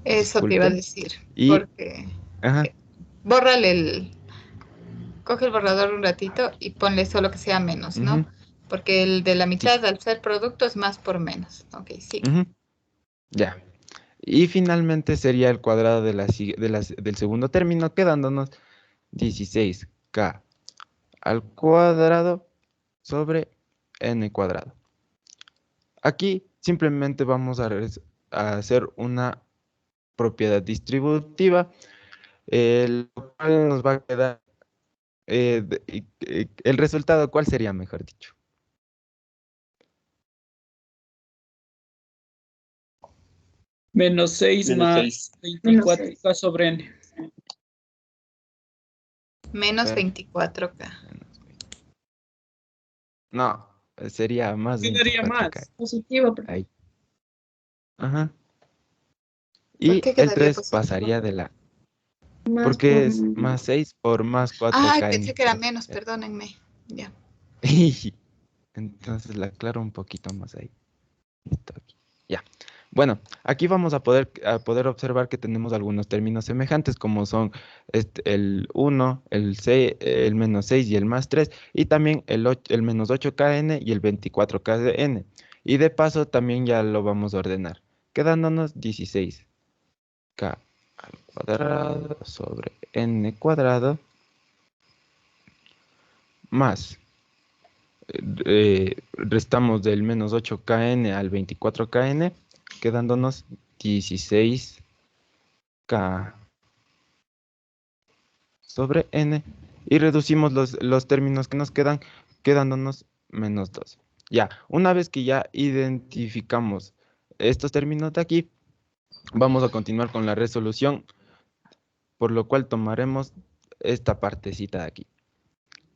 Eso te iba a Disculpen. decir, Y, porque ajá, bórrale coge el borrador un ratito y ponle solo que sea menos, ¿no? ujú, Porque el de la sí, mitad al ser producto es más por menos. Ok, sigue. ujú, ya. Y finalmente sería el cuadrado del segundo término, quedándonos 16k al cuadrado sobre n cuadrado. Aquí simplemente vamos a hacer una propiedad distributiva, lo cual nos va a quedar, el resultado, ¿cuál sería, mejor dicho? Menos 6 Menos más 6. 24k sobre n. Menos Per- 24k. No, sería más ¿Qué daría 24k. más? Positivo. Ahí. Ajá. ¿Por Y qué el quedaría 3 positivo? pasaría de la... más por Porque es más 6 por más Ay, 4kn. pensé que era menos, perdónenme. Ya. Entonces la aclaro un poquito más ahí. Listo, aquí. Ya. Bueno, aquí vamos a poder observar que tenemos algunos términos semejantes, como son el 1, el 6, el menos 6 y el más 3, y también el menos 8kn y el 24kn. Y de paso también ya lo vamos a ordenar, quedándonos 16k al cuadrado sobre n cuadrado más, restamos del menos 8kn al 24kn, quedándonos 16k sobre n, y reducimos los términos que nos quedan, quedándonos menos 2. Ya, una vez que ya identificamos estos términos de aquí, vamos a continuar con la resolución, por lo cual tomaremos esta partecita de aquí.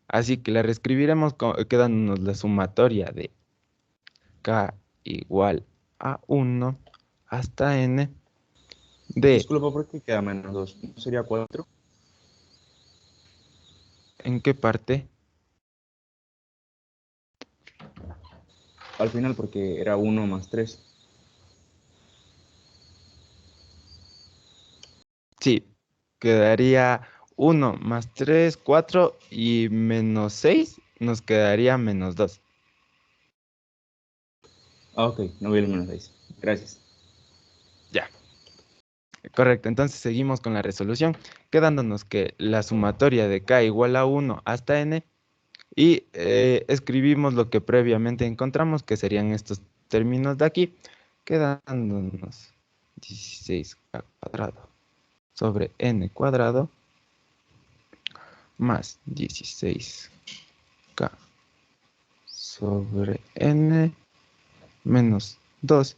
Así que la reescribiremos quedándonos la sumatoria de k igual a 1 hasta n de... Disculpa, ¿por qué queda menos 2? ¿No sería 4? ¿En qué parte? Al final, porque era 1 más 3. Sí, quedaría 1 más 3, 4, y menos 6 nos quedaría menos 2. Ah, ok, no voy a el menos 6. Gracias. Ya. Correcto, entonces seguimos con la resolución, quedándonos que la sumatoria de k igual a 1 hasta n, y escribimos lo que previamente encontramos, que serían estos términos de aquí, quedándonos 16k cuadrado sobre n cuadrado más 16k sobre n menos 2.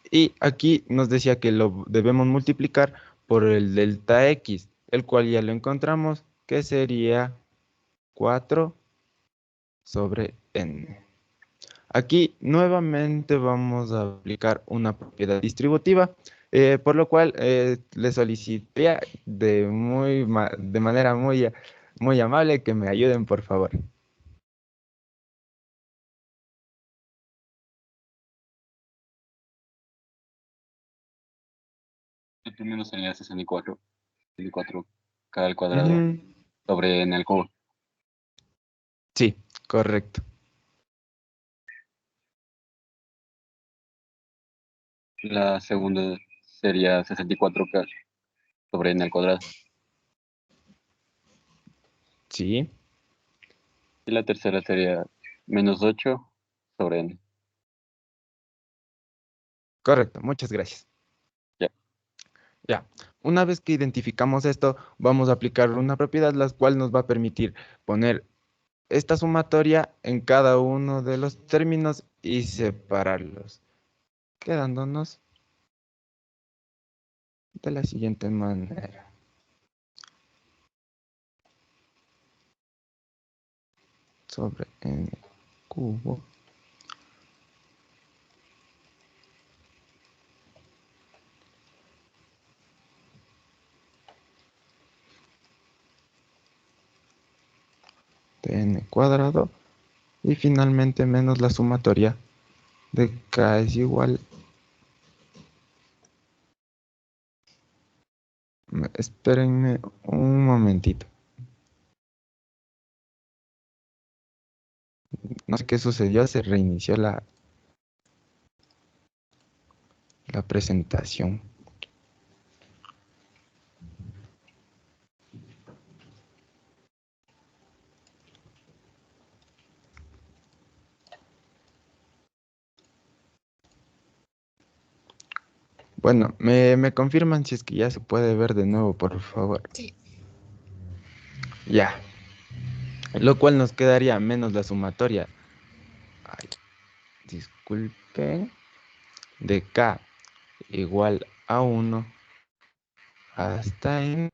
Y aquí nos decía que lo debemos multiplicar por el delta x, el cual ya lo encontramos, que sería 4 sobre n. Aquí nuevamente vamos a aplicar una propiedad distributiva, por lo cual le solicitaría de manera muy amable que me ayuden, por favor. El primero sería 64. 64k al cuadrado sobre n al cubo. Sí, correcto. La segunda sería 64k sobre n al cuadrado. Sí. Y la tercera sería menos 8 sobre n. Correcto, muchas gracias. Ya. Ya, una vez que identificamos esto, vamos a aplicar una propiedad la cual nos va a permitir poner esta sumatoria en cada uno de los términos y separarlos, quedándonos de la siguiente manera. Sobre n cubo de n cuadrado y finalmente menos la sumatoria de k es igual. Espérenme un momentito. No sé qué sucedió, se reinició la presentación. Bueno, me confirman si es que ya se puede ver de nuevo, por favor. Sí. Ya. Lo cual nos quedaría menos la sumatoria. Ay, disculpen. De k igual a 1 hasta n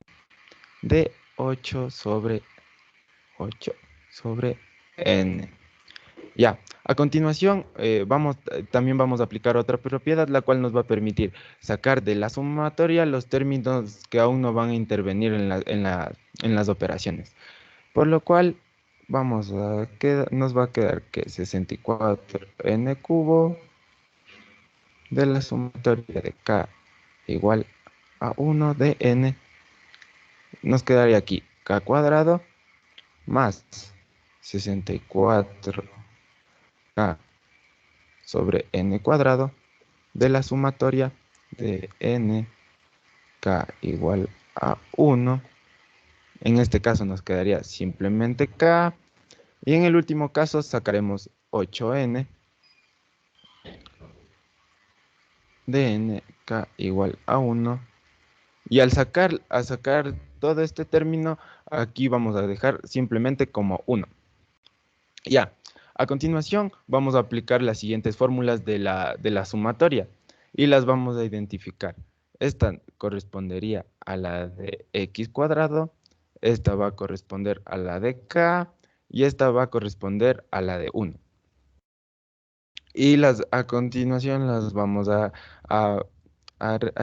de 8 sobre n. Ya, a continuación también vamos a aplicar otra propiedad, la cual nos va a permitir sacar de la sumatoria los términos que aún no van a intervenir en las operaciones. Por lo cual nos va a quedar que 64n cubo de la sumatoria de k igual a 1 de n. Nos quedaría aquí k cuadrado más 64k sobre n cuadrado de la sumatoria de n k igual a 1. En este caso nos quedaría simplemente k. Y en el último caso sacaremos 8n de n k igual a 1. Y al sacar todo este término, aquí vamos a dejar simplemente como 1. Ya, a continuación vamos a aplicar las siguientes fórmulas de la sumatoria y las vamos a identificar. Esta correspondería a la de x cuadrado, esta va a corresponder a la de k y esta va a corresponder a la de 1. Y a continuación las vamos a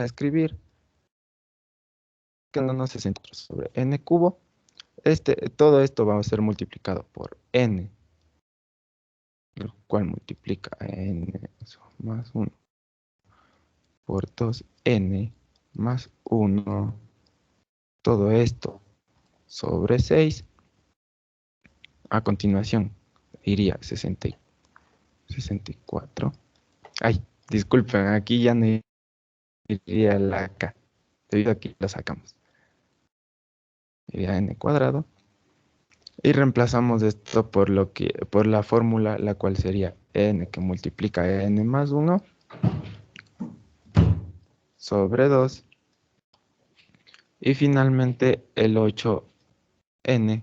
escribir quedándonos 64 sobre n cubo. Todo esto va a ser multiplicado por n, el cual multiplica a n más 1 por 2n más 1. Todo esto sobre 6. A continuación iría 64. Ay, disculpen, aquí ya no iría la k, debido a que lo sacamos. Iría n cuadrado. Y reemplazamos esto por la fórmula, la cual sería n que multiplica a n más 1 sobre 2. Y finalmente el 8n.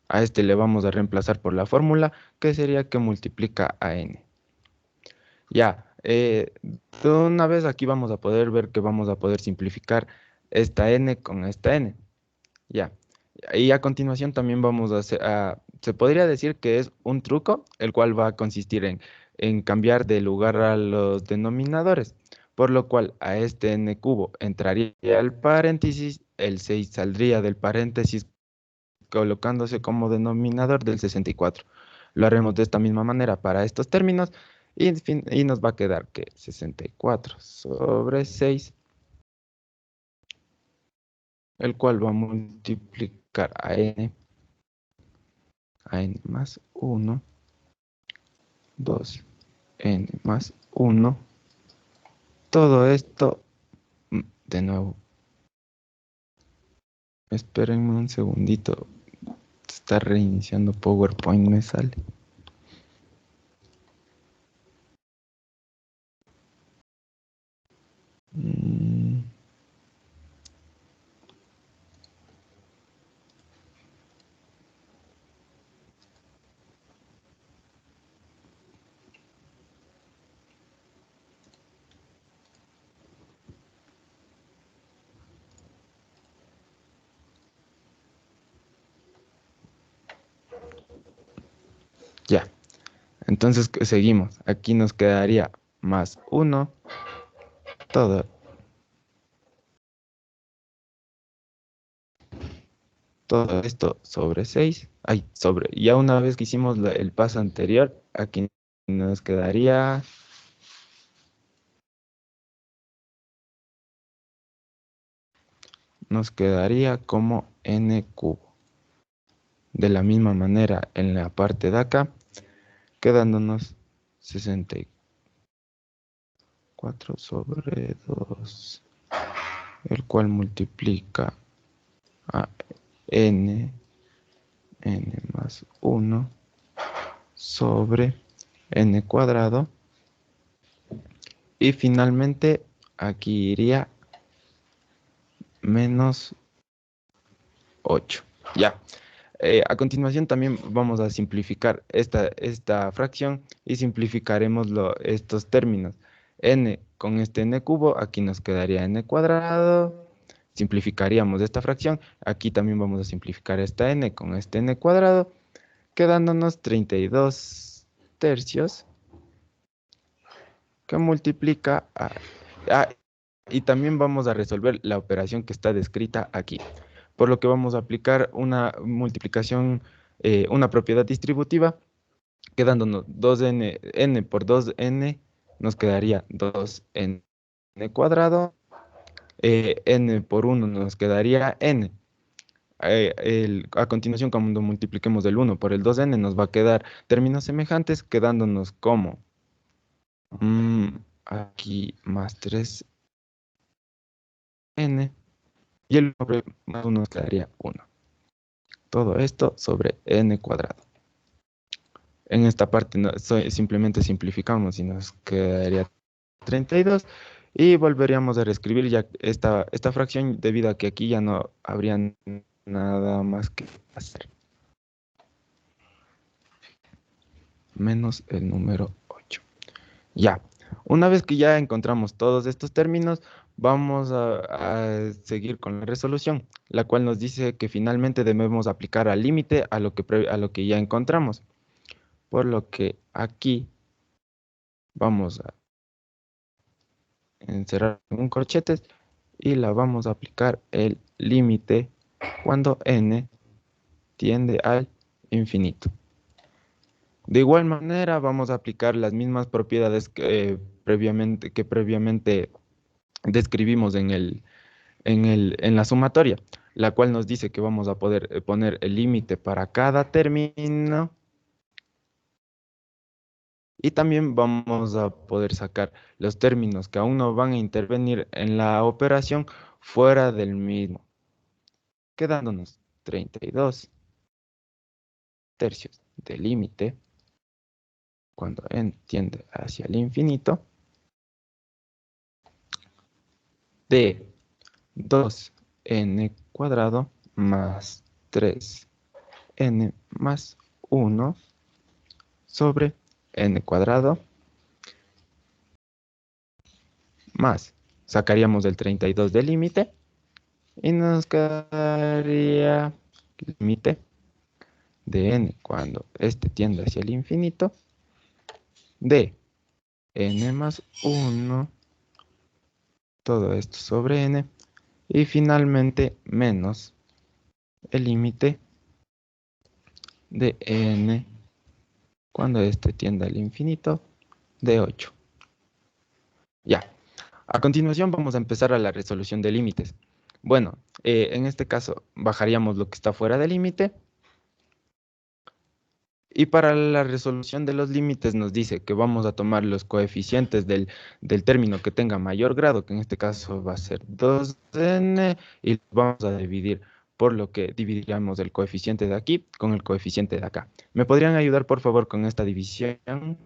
A este le vamos a reemplazar por la fórmula, que sería que multiplica a n. Ya, de una vez aquí vamos a poder ver que vamos a poder simplificar esta n con esta n. Ya. Y a continuación también vamos a hacer, se podría decir que es un truco, el cual va a consistir en cambiar de lugar a los denominadores, por lo cual a este n cubo entraría el paréntesis, el 6 saldría del paréntesis colocándose como denominador del 64. Lo haremos de esta misma manera para estos términos y nos va a quedar que 64 sobre 6, el cual va a multiplicar a n más 1, 2n más 1 Todo esto, de nuevo. Espérenme un segundito. Está reiniciando PowerPoint, me sale. Ya. Entonces seguimos. Aquí nos quedaría más 1. Todo esto sobre 6. Ay, sobre. Ya una vez que hicimos el paso anterior, aquí nos quedaría... Nos quedaría como n cubo. De la misma manera, en la parte de acá, quedándonos 64 sobre 2, el cual multiplica a n más 1 sobre n cuadrado. Y finalmente, aquí iría menos 8. Ya. A continuación también vamos a simplificar esta fracción y simplificaremos estos términos. N con este n cubo, aquí nos quedaría n cuadrado. Simplificaríamos esta fracción. Aquí también vamos a simplificar esta n con este n cuadrado, quedándonos 32 tercios, que multiplica y también vamos a resolver la operación que está descrita aquí. Por lo que vamos a aplicar una multiplicación, una propiedad distributiva, quedándonos 2n, n por 2n, nos quedaría 2n cuadrado, n por 1 nos quedaría n. A continuación, cuando multipliquemos el 1 por el 2n, nos va a quedar términos semejantes, quedándonos como aquí más 3n, y el más 1 nos quedaría 1. Todo esto sobre n cuadrado. En esta parte simplemente simplificamos y nos quedaría 32. Y volveríamos a reescribir ya esta fracción, debido a que aquí ya no habría nada más que hacer. Menos el número 8. Ya. Una vez que ya encontramos todos estos términos, vamos a seguir con la resolución, la cual nos dice que finalmente debemos aplicar al límite a lo que ya encontramos. Por lo que aquí vamos a encerrar un corchetes y la vamos a aplicar el límite cuando n tiende al infinito. De igual manera vamos a aplicar las mismas propiedades que previamente describimos en la sumatoria, la cual nos dice que vamos a poder poner el límite para cada término. Y también vamos a poder sacar los términos que aún no van a intervenir en la operación fuera del mismo, quedándonos 32 tercios de límite cuando n tiende hacia el infinito de 2n cuadrado más 3n más 1 sobre n cuadrado, más, sacaríamos el 32 del límite y nos quedaría límite de n cuando este tiende hacia el infinito de n más 1, todo esto sobre n, y finalmente menos el límite de n cuando este tiende al infinito de 8. Ya. A continuación vamos a empezar a la resolución de límites. Bueno, en este caso bajaríamos lo que está fuera del límite Y para la resolución de los límites nos dice que vamos a tomar los coeficientes del término que tenga mayor grado, que en este caso va a ser 2n, y vamos a dividir por lo que dividiríamos el coeficiente de aquí con el coeficiente de acá. ¿Me podrían ayudar, por favor, con esta división?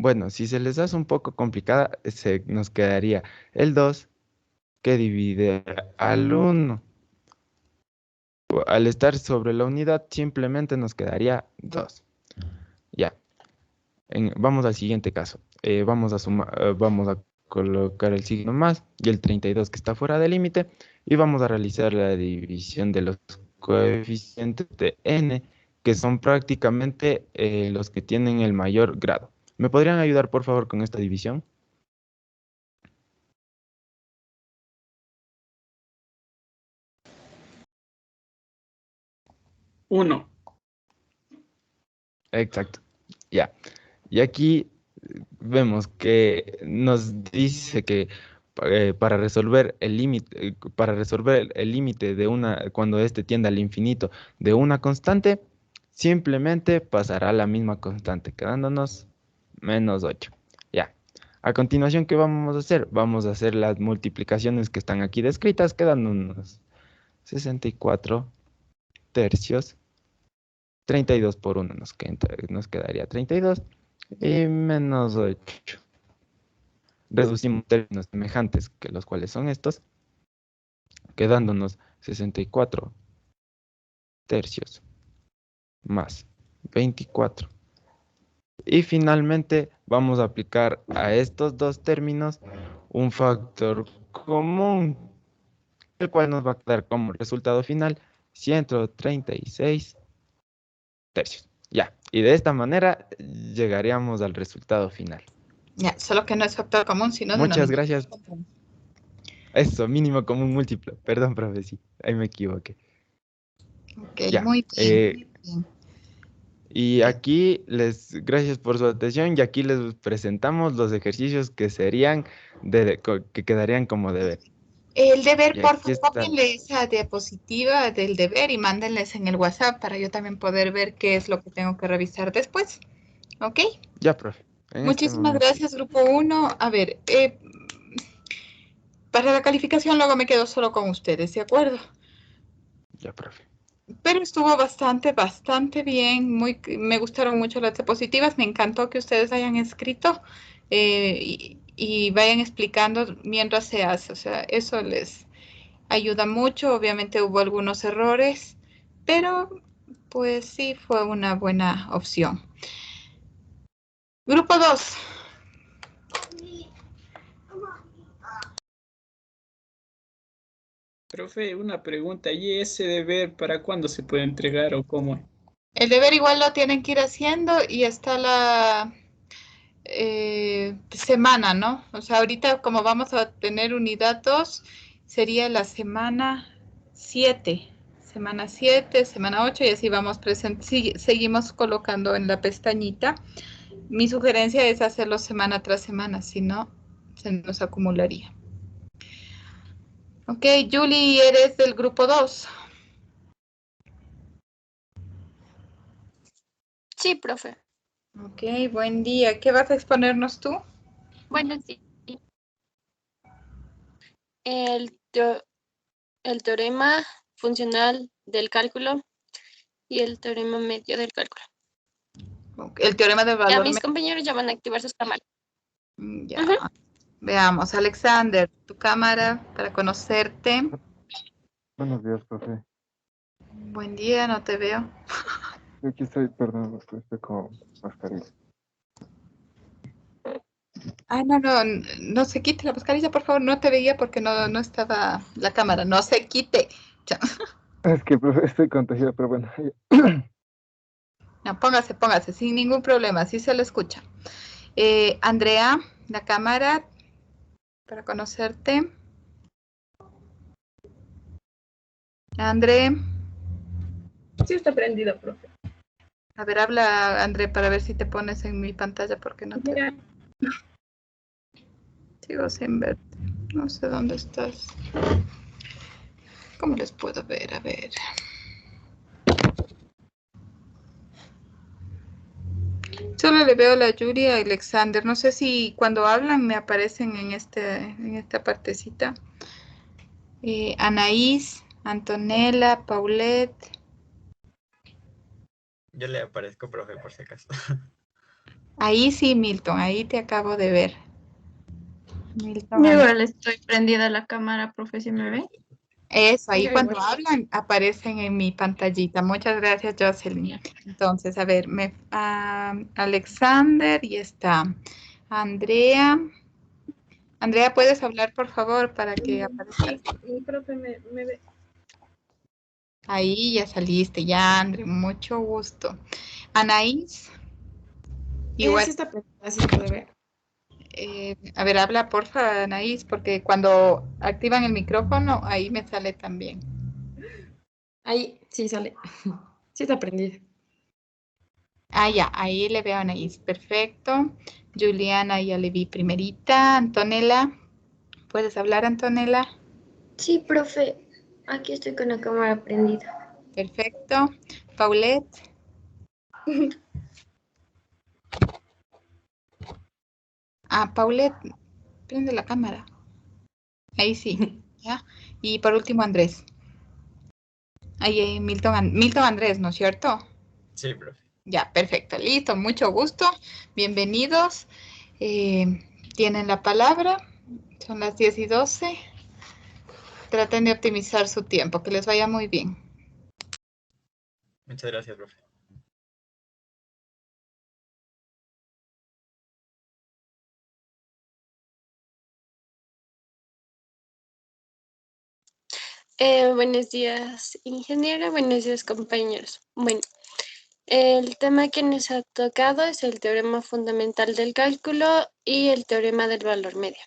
Bueno, si se les hace un poco complicada, nos quedaría el 2 que divide al 1. Al estar sobre la unidad, simplemente nos quedaría 2. Ya. Vamos al siguiente caso. Vamos a colocar el signo más y el 32 que está fuera del límite y vamos a realizar la división de los coeficientes de n, que son prácticamente los que tienen el mayor grado. ¿Me podrían ayudar, por favor, con esta división? Uno. Exacto. Ya. Y aquí vemos que nos dice que para resolver el límite de una, cuando este tiende al infinito de una constante, simplemente pasará la misma constante, quedándonos menos 8. Ya. A continuación, ¿qué vamos a hacer? Vamos a hacer las multiplicaciones que están aquí descritas, quedándonos 64 tercios. 32 por 1 nos quedaría 32 y menos 8. Reducimos términos semejantes, que los cuales son estos, quedándonos 64 tercios más 24. Y finalmente vamos a aplicar a estos dos términos un factor común, el cual nos va a quedar como resultado final 136 tercios. Ya, y de esta manera llegaríamos al resultado final. Ya, solo que no es factor común, sino Muchas denominador. gracias. Eso, mínimo común múltiplo. Perdón, profe, sí, ahí me equivoqué. Ok, Ya, muy bien. y aquí gracias por su atención y aquí les presentamos los ejercicios que serían, que quedarían como deber. El deber, Y por aquí favor, están. cópienle esa diapositiva del deber y mándenles en el WhatsApp para yo también poder ver qué es lo que tengo que revisar después. ¿Ok? Ya, profe. En este Muchísimas momento. gracias, grupo 1. A ver, para la calificación luego me quedo solo con ustedes, ¿de acuerdo? Ya, profe. Pero estuvo bastante bien. Me gustaron mucho las diapositivas. Me encantó que ustedes hayan escrito y vayan explicando mientras se hace. O sea, eso les ayuda mucho. Obviamente hubo algunos errores, pero pues sí fue una buena opción. Grupo 2. Profe, una pregunta. ¿Y ese deber para cuándo se puede entregar o cómo? El deber igual lo tienen que ir haciendo y está la semana, ¿no? O sea, ahorita como vamos a tener unidad 2, sería la semana 7. Semana 7, semana 8 y así vamos seguimos colocando en la pestañita. Mi sugerencia es hacerlo semana tras semana, si no, se nos acumularía. Ok, Julie, eres del grupo 2. Sí, profe. Ok, buen día. ¿Qué vas a exponernos tú? Buenos días. El teorema funcional del cálculo y el teorema medio del cálculo. El teorema de valor. Ya mis compañeros ya van a activar sus cámaras. Ya. Veamos, Alexander, tu cámara para conocerte. Buenos días, profe. Buen día, no te veo. Aquí estoy, perdón, estoy con mascarilla. Ah, no se quite la mascarilla, por favor, no te veía porque no estaba la cámara, no se quite. Es que, profe, estoy contagiado, pero bueno. No, póngase, sin ningún problema, así se le escucha. Andrea, la cámara para conocerte. André. Sí está prendido, profe. A ver, habla, André, para ver si te pones en mi pantalla porque no te veo. Sigo sin verte. No sé dónde estás. ¿Cómo les puedo ver? A ver. Solo le veo la Yuri y a Alexander. No sé si cuando hablan me aparecen en esta partecita. Anaís, Antonella, Paulette. Yo le aparezco, profe, por si acaso. Ahí sí, Milton, ahí te acabo de ver. Milton, Yo igual estoy prendida la cámara, profe, ¿si me ve? eso, ahí Yo cuando igual. hablan aparecen en mi pantallita. Muchas gracias, Jocelyn. Entonces, a ver, Alexander y está Andrea. Andrea, ¿puedes hablar, por favor, para que aparezcas? Sí, profe, me ve. Ahí ya saliste, ya, Andrea, mucho gusto. Anaís, igual. Sí está prendida, así se puede ver. A ver, habla, porfa, Anaís, porque cuando activan el micrófono, ahí me sale también. Ahí, sí sale. Sí está prendida. Ah, ya, ahí le veo a Anaís, perfecto. Juliana ya le vi primerita. Antonella, ¿puedes hablar, Antonella? Sí, profe, aquí estoy con la cámara prendida. Perfecto. Paulette. Ah, Paulette, prende la cámara. Ahí sí, ¿ya? Y por último, Andrés. Ahí, Milton Andrés, ¿no es cierto? Sí, profe. Ya, perfecto, listo, mucho gusto. Bienvenidos. Tienen la palabra. Son las 10:12. Traten de optimizar su tiempo, que les vaya muy bien. Muchas gracias, profe. Buenos días, ingeniera. Buenos días, compañeros. Bueno, el tema que nos ha tocado es el teorema fundamental del cálculo y el teorema del valor medio.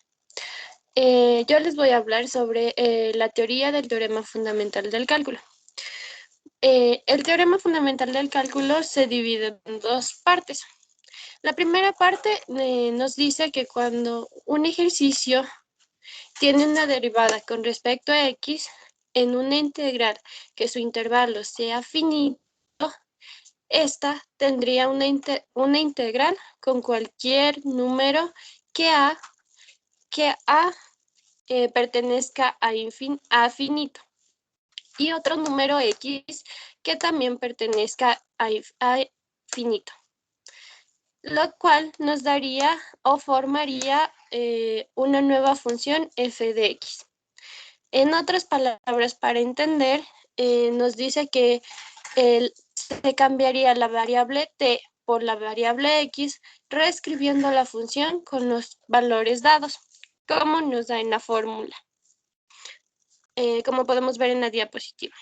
Yo les voy a hablar sobre la teoría del teorema fundamental del cálculo. El teorema fundamental del cálculo se divide en dos partes. La primera parte nos dice que cuando un ejercicio tiene una derivada con respecto a x en una integral que su intervalo sea finito, esta tendría una integral con cualquier número que a pertenezca a finito y otro número x que también pertenezca a finito, lo cual nos daría o formaría una nueva función f de x. En otras palabras, para entender, nos dice que se cambiaría la variable t por la variable x, reescribiendo la función con los valores dados, como nos da en la fórmula, como podemos ver en la diapositiva.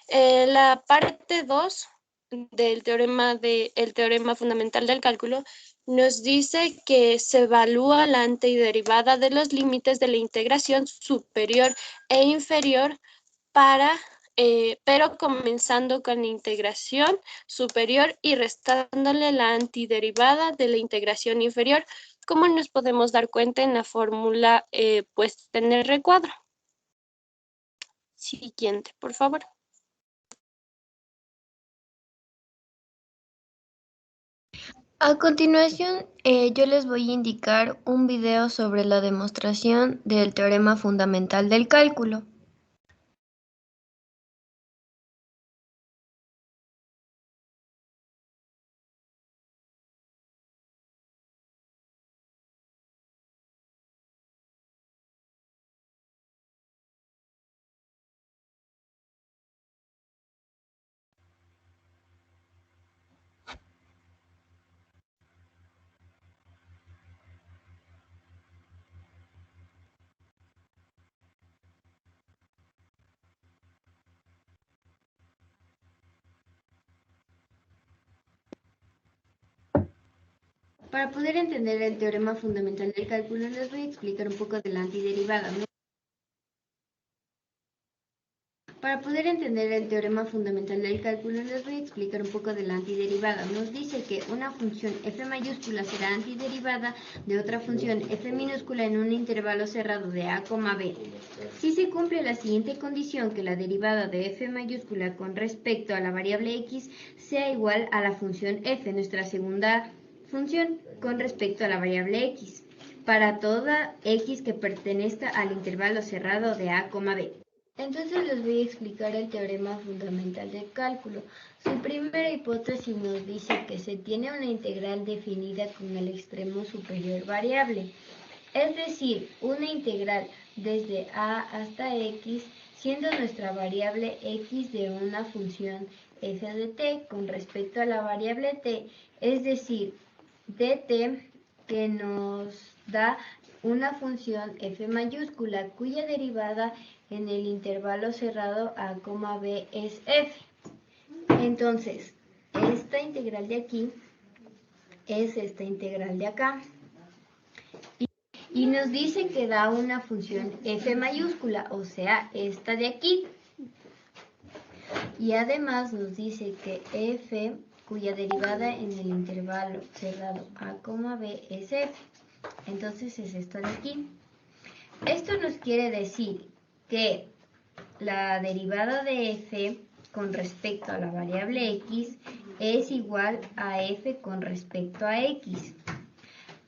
La parte 2 del teorema fundamental del cálculo nos dice que se evalúa la antiderivada de los límites de la integración superior e inferior pero comenzando con la integración superior y restándole la antiderivada de la integración inferior, como nos podemos dar cuenta en la fórmula puesta en el recuadro. Siguiente, por favor. A continuación, yo les voy a indicar un video sobre la demostración del teorema fundamental del cálculo. Para poder entender el teorema fundamental del cálculo, les voy a explicar un poco de la antiderivada. Para poder entender el teorema fundamental del cálculo, les voy a explicar un poco de la antiderivada. Nos dice que una función f mayúscula será antiderivada de otra función f minúscula en un intervalo cerrado de a, b. Si se cumple la siguiente condición, que la derivada de f mayúscula con respecto a la variable x sea igual a la función f, nuestra segunda función, con respecto a la variable x, para toda x que pertenezca al intervalo cerrado de a, b. Entonces les voy a explicar el teorema fundamental del cálculo. Su primera hipótesis nos dice que se tiene una integral definida con el extremo superior variable, es decir, una integral desde a hasta x, siendo nuestra variable x de una función f de t con respecto a la variable t, es decir, dt, que nos da una función f mayúscula cuya derivada en el intervalo cerrado a, b es f. Entonces, esta integral de aquí es esta integral de acá. Y nos dice que da una función f mayúscula, o sea, esta de aquí. Y además nos dice que f, cuya derivada en el intervalo cerrado a, b es f. Entonces es esta de aquí. Esto nos quiere decir que la derivada de f con respecto a la variable x es igual a f con respecto a x.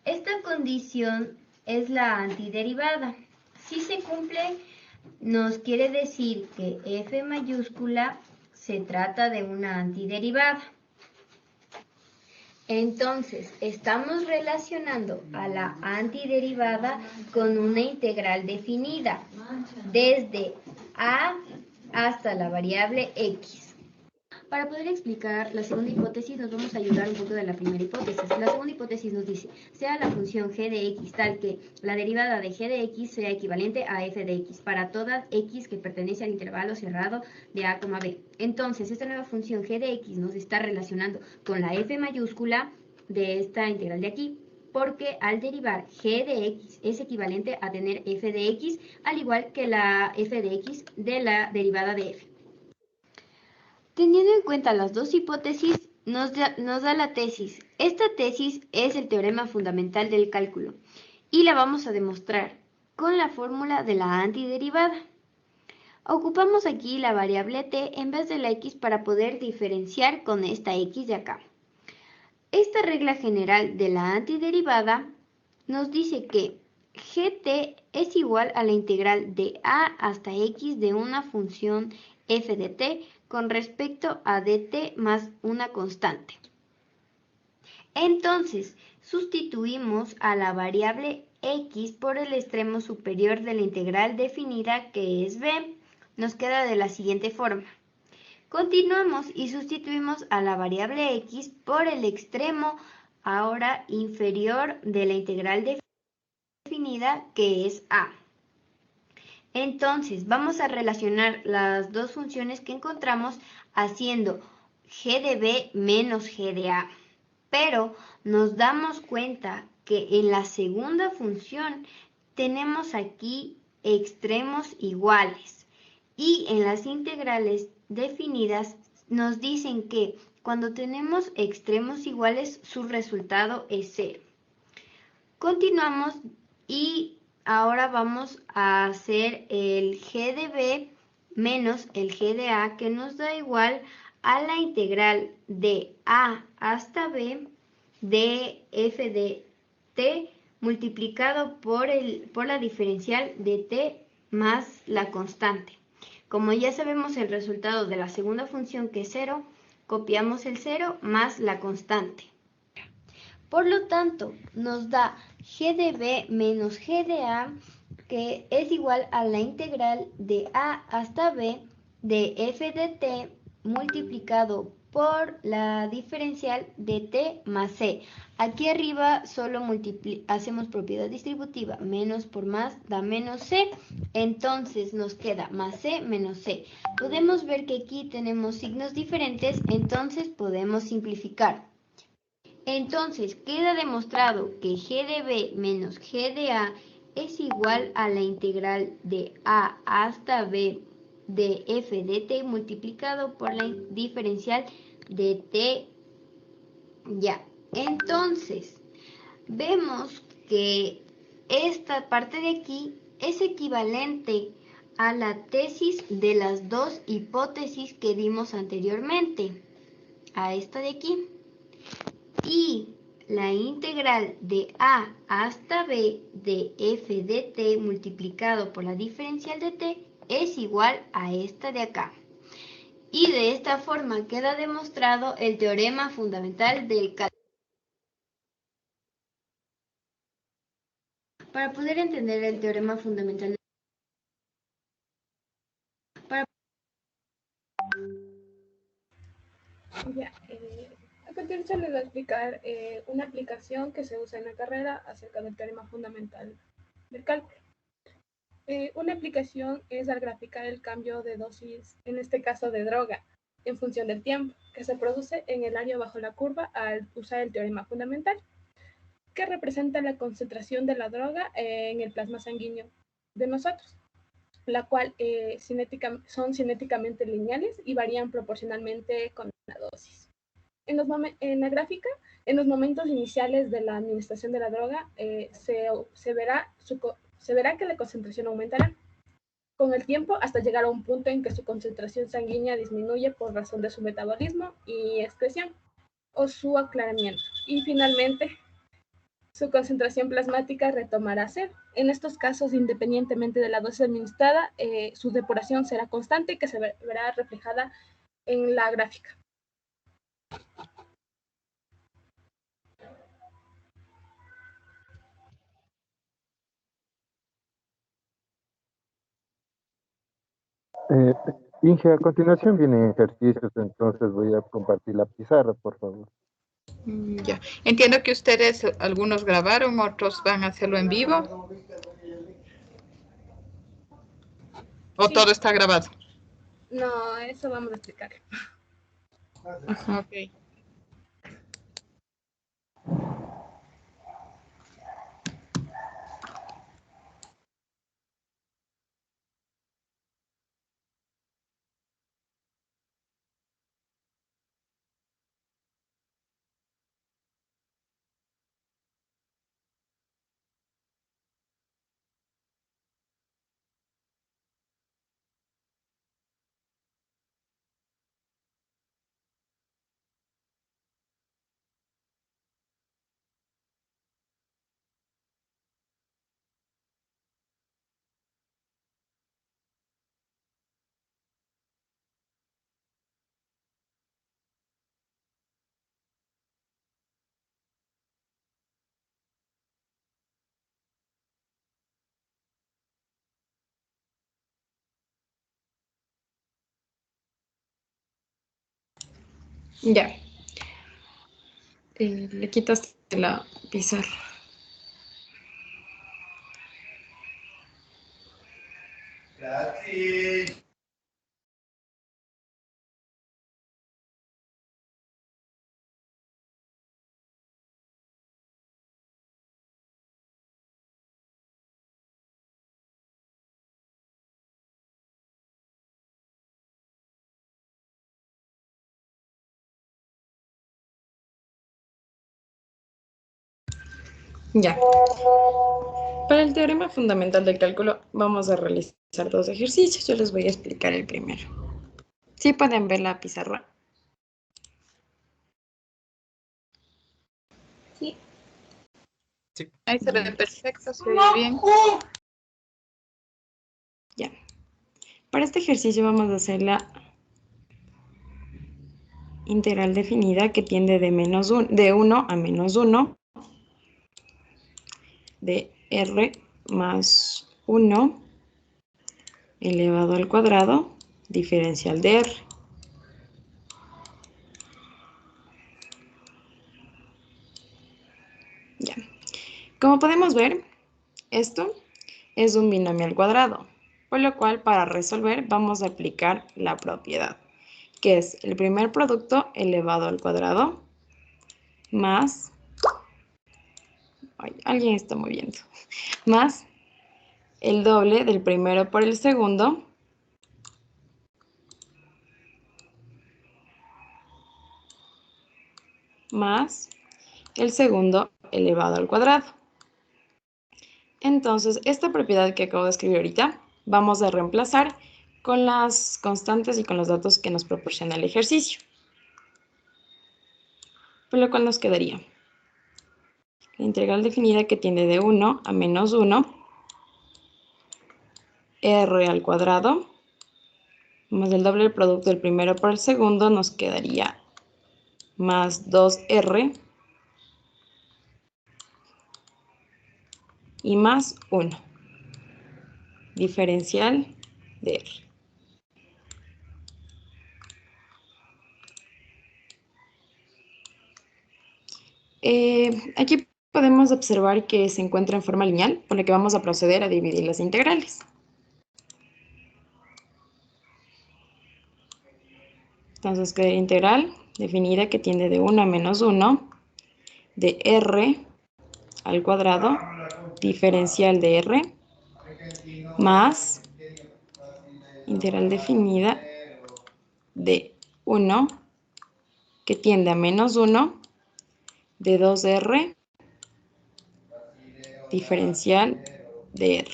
Esta condición es la antiderivada. Si se cumple, nos quiere decir que f mayúscula se trata de una antiderivada. Entonces, estamos relacionando a la antiderivada con una integral definida desde a hasta la variable x. Para poder explicar la segunda hipótesis nos vamos a ayudar un poco de la primera hipótesis. La segunda hipótesis nos dice, sea la función g de x tal que la derivada de g de x sea equivalente a f de x para toda x que pertenece al intervalo cerrado de a, b. Entonces, esta nueva función g de x nos está relacionando con la f mayúscula de esta integral de aquí, porque al derivar g de x es equivalente a tener f de x, al igual que la f de x de la derivada de f. Teniendo en cuenta las dos hipótesis, nos da la tesis. Esta tesis es el teorema fundamental del cálculo y la vamos a demostrar con la fórmula de la antiderivada. Ocupamos aquí la variable t en vez de la x para poder diferenciar con esta x de acá. Esta regla general de la antiderivada nos dice que gt es igual a la integral de a hasta x de una función f de t con respecto a dt más una constante. Entonces, sustituimos a la variable x por el extremo superior de la integral definida, que es b. Nos queda de la siguiente forma. Continuamos y sustituimos a la variable x por el extremo ahora inferior de la integral definida, que es a. Entonces, vamos a relacionar las dos funciones que encontramos haciendo g de b menos g de a. Pero nos damos cuenta que en la segunda función tenemos aquí extremos iguales. Y en las integrales definidas nos dicen que cuando tenemos extremos iguales, su resultado es 0. Continuamos y ahora vamos a hacer el g de b menos el g de a, que nos da igual a la integral de a hasta b de f de t multiplicado por la diferencial de t más la constante. Como ya sabemos el resultado de la segunda función, que es 0, copiamos el 0 más la constante. Por lo tanto, nos da g de b menos g de a, que es igual a la integral de a hasta b de f de t multiplicado por la diferencial de t más c. Aquí arriba solo hacemos propiedad distributiva, menos por más da menos c, entonces nos queda más c menos c. Podemos ver que aquí tenemos signos diferentes, entonces podemos simplificar. Entonces queda demostrado que g de b menos g de a es igual a la integral de a hasta b de f de t multiplicado por la diferencial de t. Ya, entonces vemos que esta parte de aquí es equivalente a la tesis de las dos hipótesis que dimos anteriormente, a esta de aquí. Y la integral de a hasta b de f de t multiplicado por la diferencial de t es igual a esta de acá. Y de esta forma queda demostrado el teorema fundamental del cálculo. Para poder entender el teorema fundamental Ya, a continuación les voy a explicar una aplicación que se usa en la carrera acerca del teorema fundamental del cálculo. Una aplicación es al graficar el cambio de dosis, en este caso de droga, en función del tiempo, que se produce en el área bajo la curva al usar el teorema fundamental, que representa la concentración de la droga en el plasma sanguíneo de nosotros, la cual son cinéticamente lineales y varían proporcionalmente con la dosis. En la gráfica, en los momentos iniciales de la administración de la droga, se verá que la concentración aumentará con el tiempo hasta llegar a un punto en que su concentración sanguínea disminuye por razón de su metabolismo y excreción o su aclaramiento. Y finalmente, su concentración plasmática retomará cero. En estos casos, independientemente de la dosis administrada, su depuración será constante y que se verá reflejada en la gráfica. Inge, a continuación vienen ejercicios, entonces voy a compartir la pizarra, por favor. Ya. Entiendo que ustedes, algunos grabaron, otros van a hacerlo en vivo. ¿O Sí. todo está grabado? No, eso vamos a explicar. Ajá, ok. Ya. Le quitaste la pizarra. Gracias. Ya. Para el teorema fundamental del cálculo vamos a realizar dos ejercicios. Yo les voy a explicar el primero. ¿Sí pueden ver la pizarra? Sí. Sí. Ahí se ve perfecto, se ve bien. Ya. Para este ejercicio vamos a hacer la integral definida que tiende de 1 a menos 1 de r más 1 elevado al cuadrado diferencial de r. Ya. Como podemos ver, esto es un binomio al cuadrado, por lo cual para resolver vamos a aplicar la propiedad, que es el primer producto elevado al cuadrado más, alguien está moviendo, más el doble del primero por el segundo más el segundo elevado al cuadrado. Entonces, esta propiedad que acabo de escribir ahorita, vamos a reemplazar con las constantes y con los datos que nos proporciona el ejercicio. Por lo cual nos quedaría la integral definida que tiende de 1 a menos 1, r al cuadrado, más el doble del producto del primero por el segundo, nos quedaría más 2r y más 1, diferencial de r. Aquí podemos observar que se encuentra en forma lineal, por lo que vamos a proceder a dividir las integrales. Entonces, queda integral definida que tiende de 1 a menos 1 de r al cuadrado, diferencial de r, más integral definida de 1 que tiende a menos 1 de 2r, diferencial de r,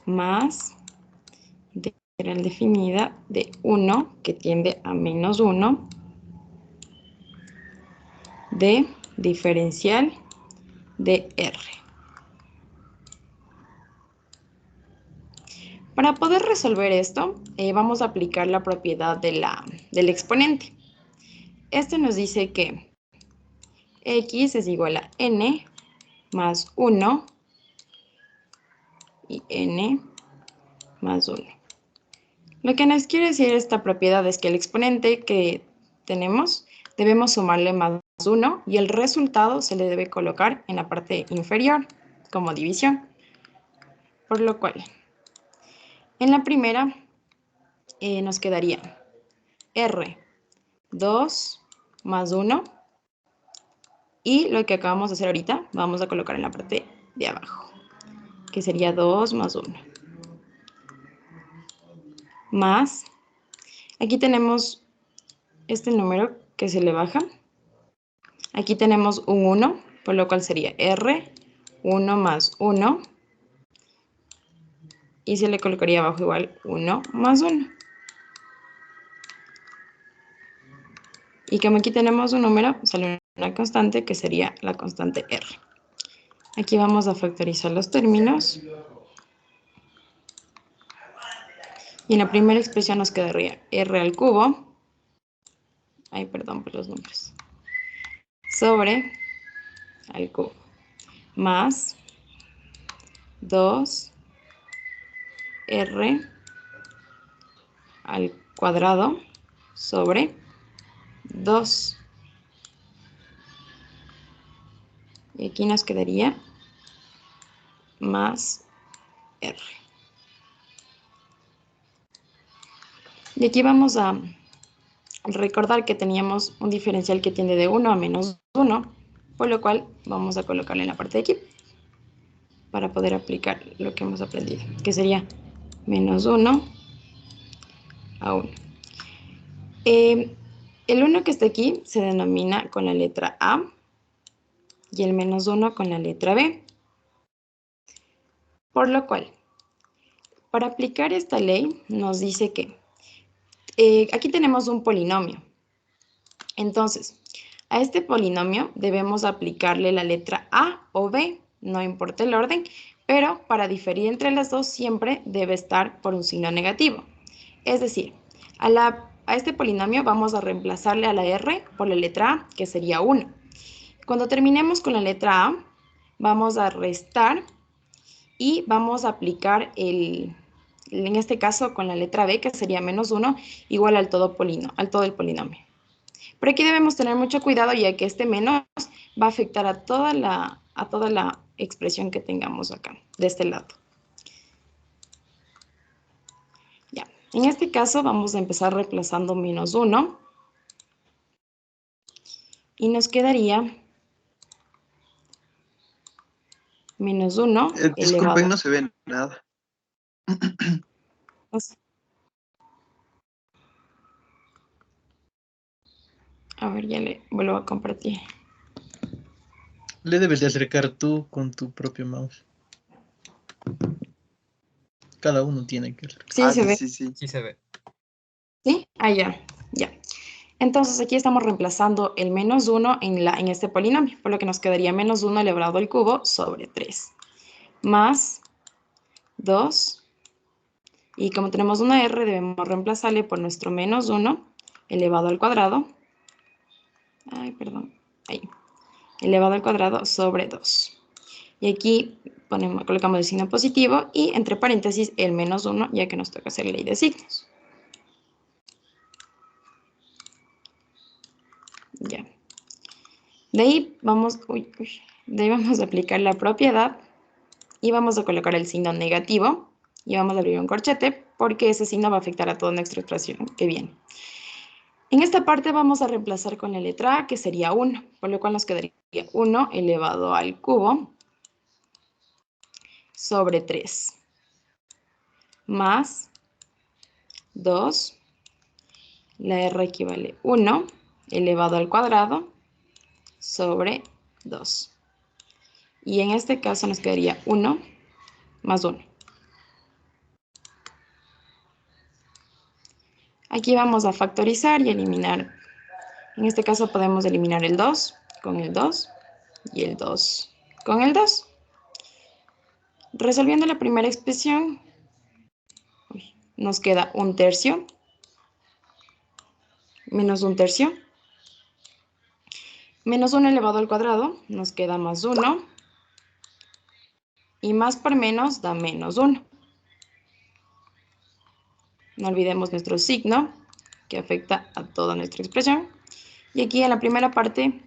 más integral definida de 1 que tiende a menos 1 de diferencial de r. Para poder resolver esto, vamos a aplicar la propiedad del exponente. Este nos dice que x es igual a n más 1 y n más 1. Lo que nos quiere decir esta propiedad es que el exponente que tenemos debemos sumarle más 1 y el resultado se le debe colocar en la parte inferior como división. Por lo cual, en la primera nos quedaría r 2 más 1 y lo que acabamos de hacer ahorita vamos a colocar en la parte de abajo, que sería 2 más 1. Más, aquí tenemos este número que se le baja. Aquí tenemos un 1, por lo cual sería r 1 más 1. Y se le colocaría abajo igual 1 más 1. Y como aquí tenemos un número, sale una constante que sería la constante r. Aquí vamos a factorizar los términos. Y en la primera expresión nos quedaría r al cubo. Ay, perdón por los números. Sobre al cubo. Más 2r al cuadrado sobre 2. Y aquí nos quedaría más r. Y aquí vamos a recordar que teníamos un diferencial que tiende de 1 a menos 1, por lo cual vamos a colocarle en la parte de aquí para poder aplicar lo que hemos aprendido, que sería menos 1 a 1. El 1 que está aquí se denomina con la letra A y el menos 1 con la letra B. Por lo cual, para aplicar esta ley nos dice que aquí tenemos un polinomio. Entonces, a este polinomio debemos aplicarle la letra A o B, no importa el orden, pero para diferir entre las dos siempre debe estar por un signo negativo. Es decir, a este polinomio vamos a reemplazarle a la R por la letra A, que sería 1. Cuando terminemos con la letra A, vamos a restar y vamos a aplicar en este caso con la letra B, que sería menos 1, igual al todo el polinomio. Pero aquí debemos tener mucho cuidado, ya que este menos va a afectar a toda la expresión que tengamos acá, de este lado. Ya, en este caso vamos a empezar reemplazando menos 1. Y nos quedaría menos 1 elevado. Disculpen, no se ve nada. A ver, ya le vuelvo a compartir. Le debes de acercar tú con tu propio mouse. Cada uno tiene que acercar. Sí, se ve. Sí se ve. ¿Sí? Ah, ya. Entonces aquí estamos reemplazando el menos 1 en este polinomio, por lo que nos quedaría menos 1 elevado al cubo sobre 3. Más 2. Y como tenemos una r, debemos reemplazarle por nuestro menos 1 elevado al cuadrado. Elevado al cuadrado sobre 2. Y aquí colocamos el signo positivo y entre paréntesis el menos 1, ya que nos toca hacer ley de signos. Ya. De ahí vamos a aplicar la propiedad y vamos a colocar el signo negativo y vamos a abrir un corchete porque ese signo va a afectar a toda nuestra expresión que viene. En esta parte vamos a reemplazar con la letra A, que sería 1, por lo cual nos quedaría 1 elevado al cubo sobre 3, más 2, la R equivale 1 elevado al cuadrado sobre 2. Y en este caso nos quedaría 1 más 1. Aquí vamos a factorizar y eliminar. En este caso podemos eliminar el 2 con el 2 y el 2 con el 2. Resolviendo la primera expresión, nos queda 1/3 menos 1/3. Menos 1 elevado al cuadrado nos queda más 1. Y más por menos da menos 1. No olvidemos nuestro signo, que afecta a toda nuestra expresión. Y aquí en la primera parte,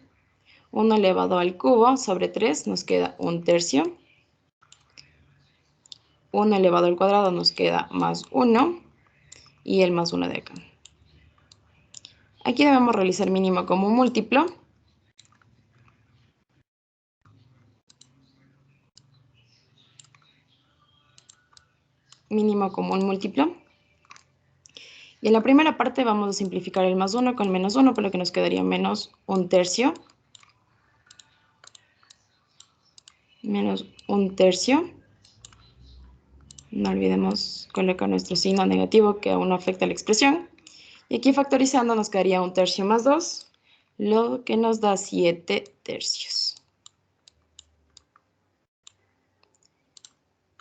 1 elevado al cubo sobre 3 nos queda 1/3. 1 elevado al cuadrado nos queda más 1. Y el más 1 de acá. Aquí debemos realizar mínimo común múltiplo. Mínimo común múltiplo. Y en la primera parte vamos a simplificar el más 1 con el menos 1, por lo que nos quedaría menos 1/3. Menos 1/3. No olvidemos colocar nuestro signo negativo que aún no afecta a la expresión. Y aquí factorizando nos quedaría 1/3 más 2, lo que nos da 7/3.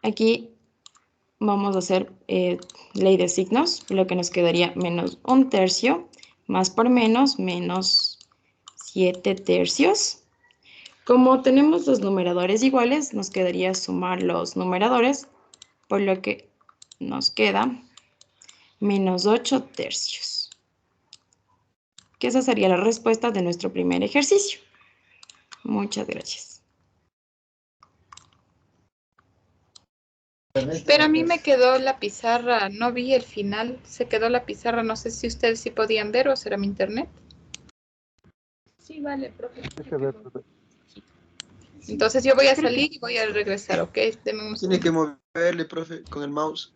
Aquí vamos a hacer ley de signos, lo que nos quedaría menos 1/3 más por menos 7/3. Como tenemos los numeradores iguales, nos quedaría sumar los numeradores, por lo que nos queda menos 8/3. Que esa sería la respuesta de nuestro primer ejercicio. Muchas gracias. Pero a mí me quedó la pizarra, no vi el final, se quedó la pizarra, no sé si ustedes sí podían ver o será mi internet. Sí, vale, profe. Entonces yo voy a salir y voy a regresar, ¿ok? Tiene que moverle, profe, con el mouse.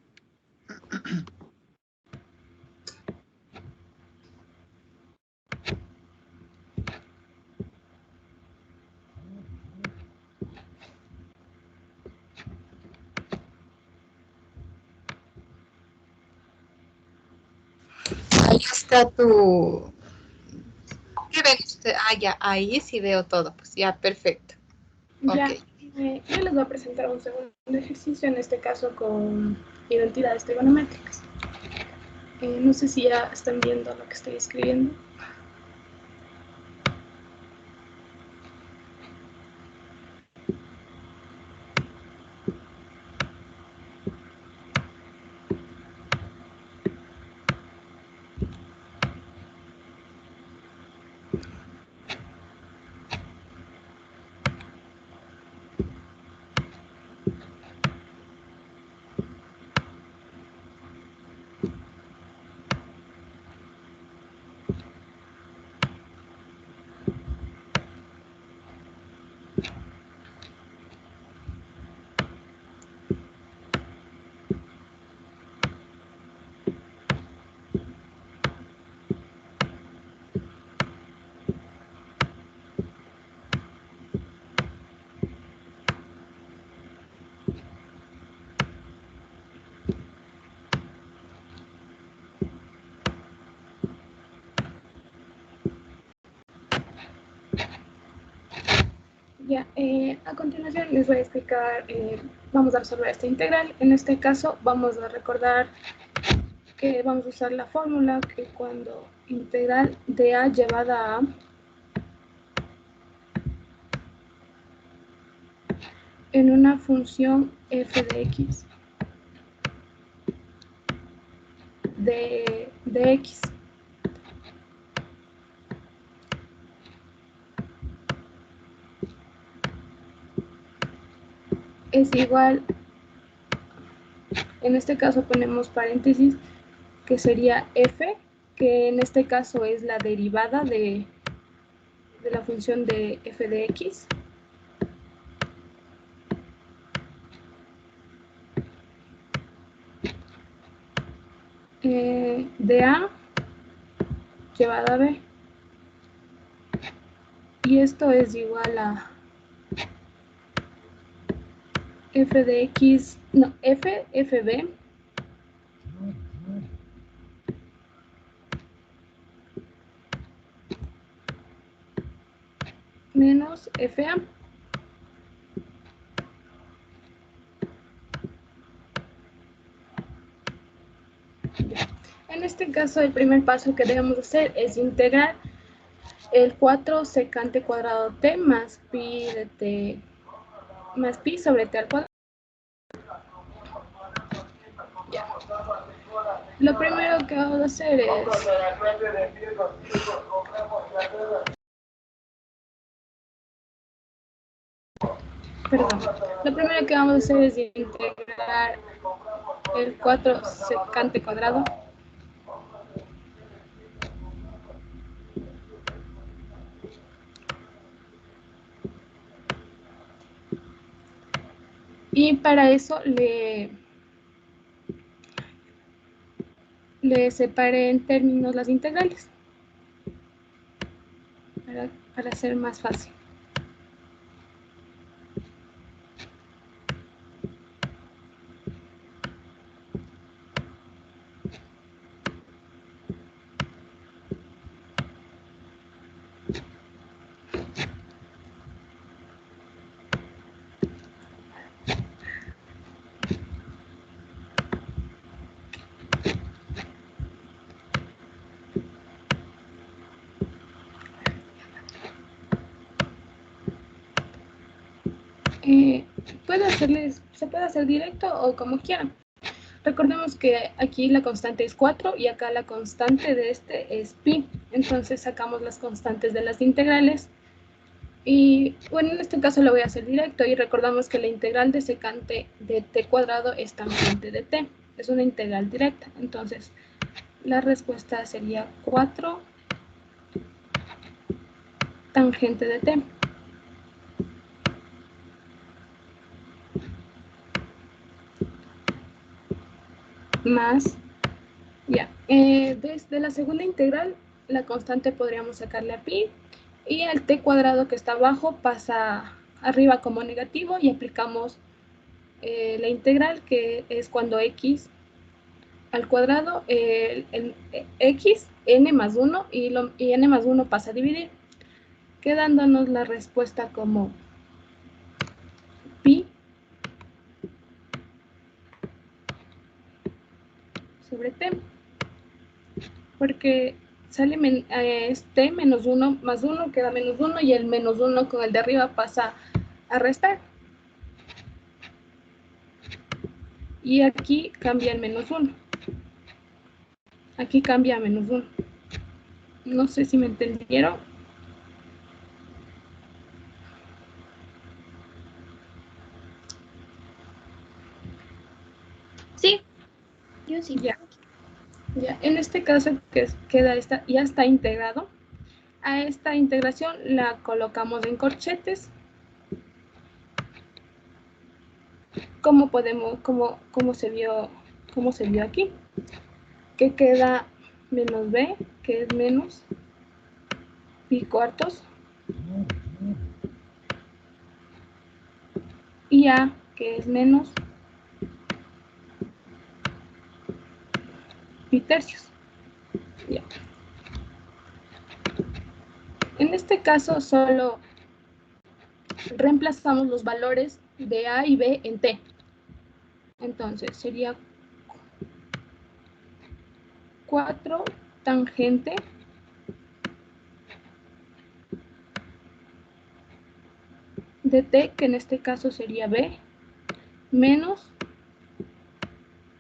Ahí está tu... ¿Qué ven ustedes? Ah, ya, ahí sí veo todo, pues ya, perfecto. Ya, Ok. yo les voy a presentar un segundo ejercicio, en este caso con identidades trigonométricas. No sé si ya están viendo lo que estoy escribiendo. Ya, a continuación les voy a explicar, vamos a resolver esta integral. En este caso vamos a recordar que vamos a usar la fórmula que cuando integral de a llevada a en una función f de x de x es igual, en este caso ponemos paréntesis, que sería f, que en este caso es la derivada de la función de f de x, de a llevada a b, y esto es igual a f de x, no, fb menos fa. En este caso, el primer paso que debemos hacer es integrar el 4 secante cuadrado t más pi de t más pi sobre t al cuadrado. Ya. Lo primero que vamos a hacer es lo primero que vamos a hacer es integrar el 4 secante cuadrado y para eso le separé en términos las integrales para hacer más fácil. Se puede hacer directo o como quieran. Recordemos que aquí la constante es 4 y acá la constante de este es pi. Entonces sacamos las constantes de las integrales. Y bueno, en este caso lo voy a hacer directo y recordamos que la integral de secante de t cuadrado es tangente de t. Es una integral directa. Entonces la respuesta sería 4 tangente de t. Más, ya, desde la segunda integral, la constante podríamos sacarle a pi, y el t cuadrado que está abajo pasa arriba como negativo, y aplicamos la integral, que es cuando x al cuadrado, x, n más 1, y n más 1 pasa a dividir, quedándonos la respuesta como pi sobre t, porque sale t menos 1 más 1 queda menos 1 y el menos 1 con el de arriba pasa a restar. Y aquí cambia el menos 1. Aquí cambia a menos 1. No sé si me entendieron. Sí, yo sí. Ya. En este caso que queda ya está integrado. A esta integración la colocamos en corchetes. Como se vio aquí, que queda menos b, que es menos pi cuartos, y a, que es menos pi tercios. Ya. En este caso solo reemplazamos los valores de A y B en T. Entonces sería 4 tangente de T, que en este caso sería B, menos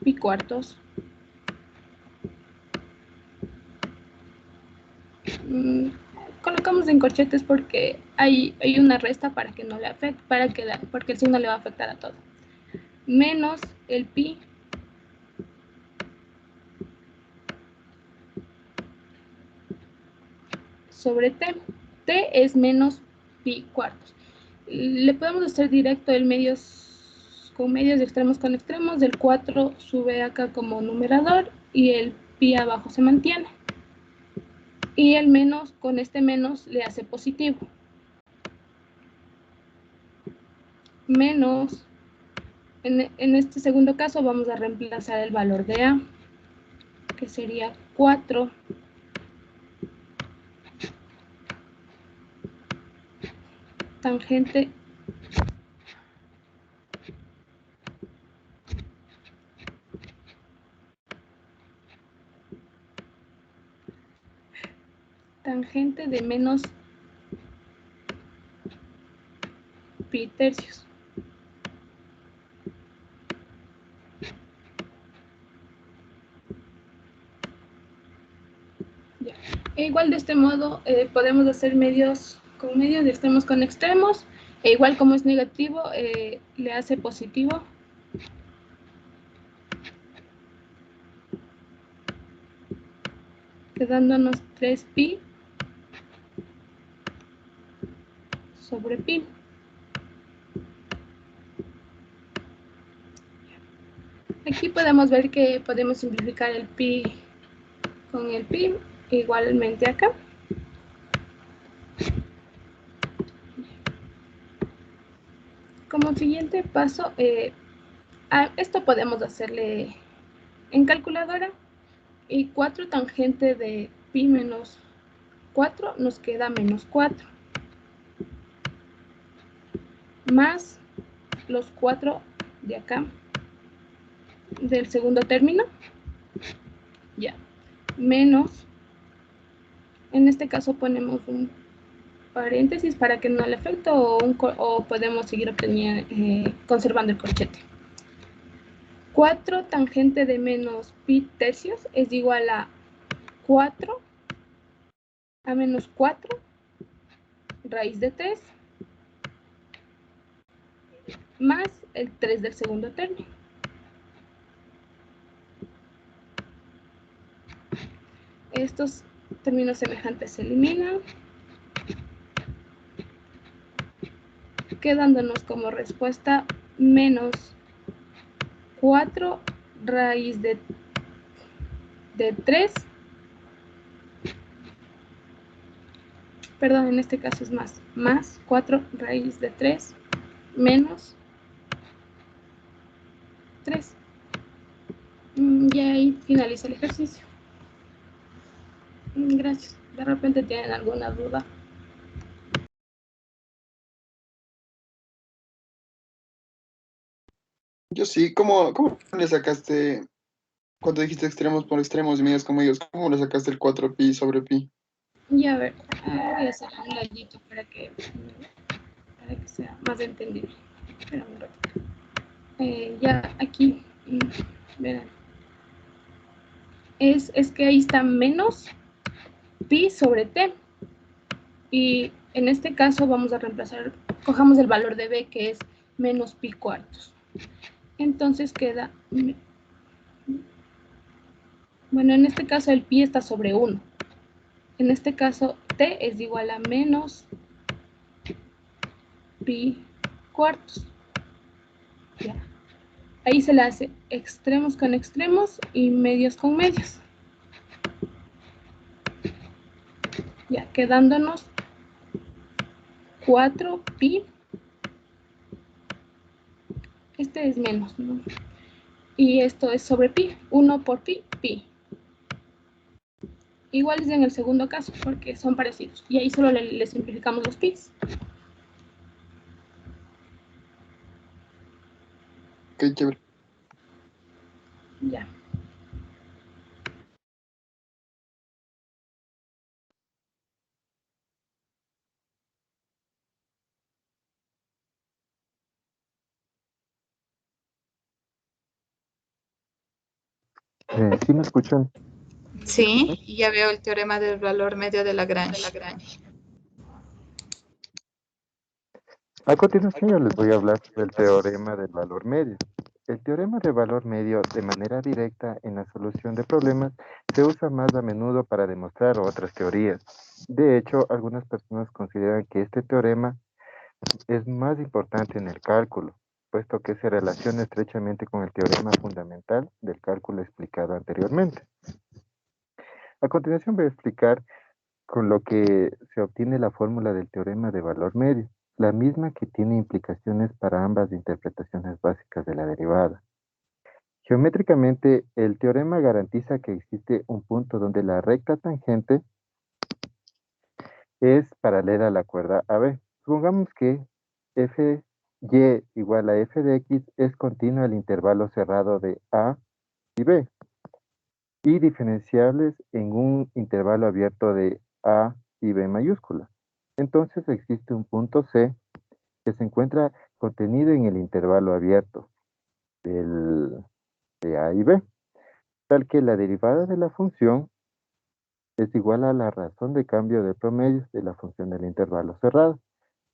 pi cuartos. Colocamos en corchetes porque hay una resta para que no le afecte, porque el signo le va a afectar a todo. Menos el pi sobre t. T es menos pi cuartos. Le podemos hacer directo el medios con medios de extremos con extremos. Del 4 sube acá como numerador y el pi abajo se mantiene. Y el menos, con este menos le hace positivo. Menos, en este segundo caso vamos a reemplazar el valor de A, que sería 4 tangente de menos pi tercios. Ya. E igual de este modo podemos hacer medios con medios de extremos con extremos, e igual como es negativo le hace positivo. Quedándonos 3pi sobre pi. Aquí podemos ver que podemos simplificar el pi con el pi, igualmente acá. Como siguiente paso, a esto podemos hacerle en calculadora, y 4 tangente de pi menos 4 nos queda menos 4. Más los 4 de acá, del segundo término, ya, menos, en este caso ponemos un paréntesis para que no le afecte, o podemos seguir obteniendo, conservando el corchete. 4 tangente de menos pi tercios es igual a 4 a menos 4 raíz de 3 más el 3 del segundo término. Estos términos semejantes se eliminan, quedándonos como respuesta menos 4 raíz de 3, perdón, en este caso es más 4 raíz de 3 menos 3. Y ahí finaliza el ejercicio. Gracias. ¿De repente tienen alguna duda? Yo sí, ¿cómo le sacaste, cuando dijiste extremos por extremos y medios con medios, cómo le sacaste el 4pi sobre pi? Ya, a ver, voy a hacer un layito para que sea más entendible. Espera un ratito. Ya aquí, verán. Es que ahí está menos pi sobre t. Y en este caso vamos a reemplazar, cojamos el valor de b, que es menos pi cuartos. Entonces queda, bueno, en este caso el pi está sobre 1. En este caso t es igual a menos pi cuartos. Ya. Ahí se le hace extremos con extremos y medios con medios. Ya, quedándonos 4pi. Este es menos, ¿no? Y esto es sobre pi. 1 por pi, pi. Igual es en el segundo caso, porque son parecidos. Y ahí solo le simplificamos los pis. Ok, chévere. Ya. ¿Sí me escuchan? Sí, y ya veo el teorema del valor medio de Lagrange. A continuación yo les voy a hablar del teorema del valor medio. El teorema del valor medio de manera directa en la solución de problemas se usa más a menudo para demostrar otras teorías. De hecho, algunas personas consideran que este teorema es más importante en el cálculo, puesto que se relaciona estrechamente con el teorema fundamental del cálculo explicado anteriormente. A continuación voy a explicar con lo que se obtiene la fórmula del teorema de valor medio, la misma que tiene implicaciones para ambas interpretaciones básicas de la derivada. Geométricamente, el teorema garantiza que existe un punto donde la recta tangente es paralela a la cuerda AB. Supongamos que f y igual a f de x es continua al intervalo cerrado de A y B y diferenciables en un intervalo abierto de A y B mayúscula. Entonces existe un punto C que se encuentra contenido en el intervalo abierto de A y B, tal que la derivada de la función es igual a la razón de cambio de promedio de la función del intervalo cerrado,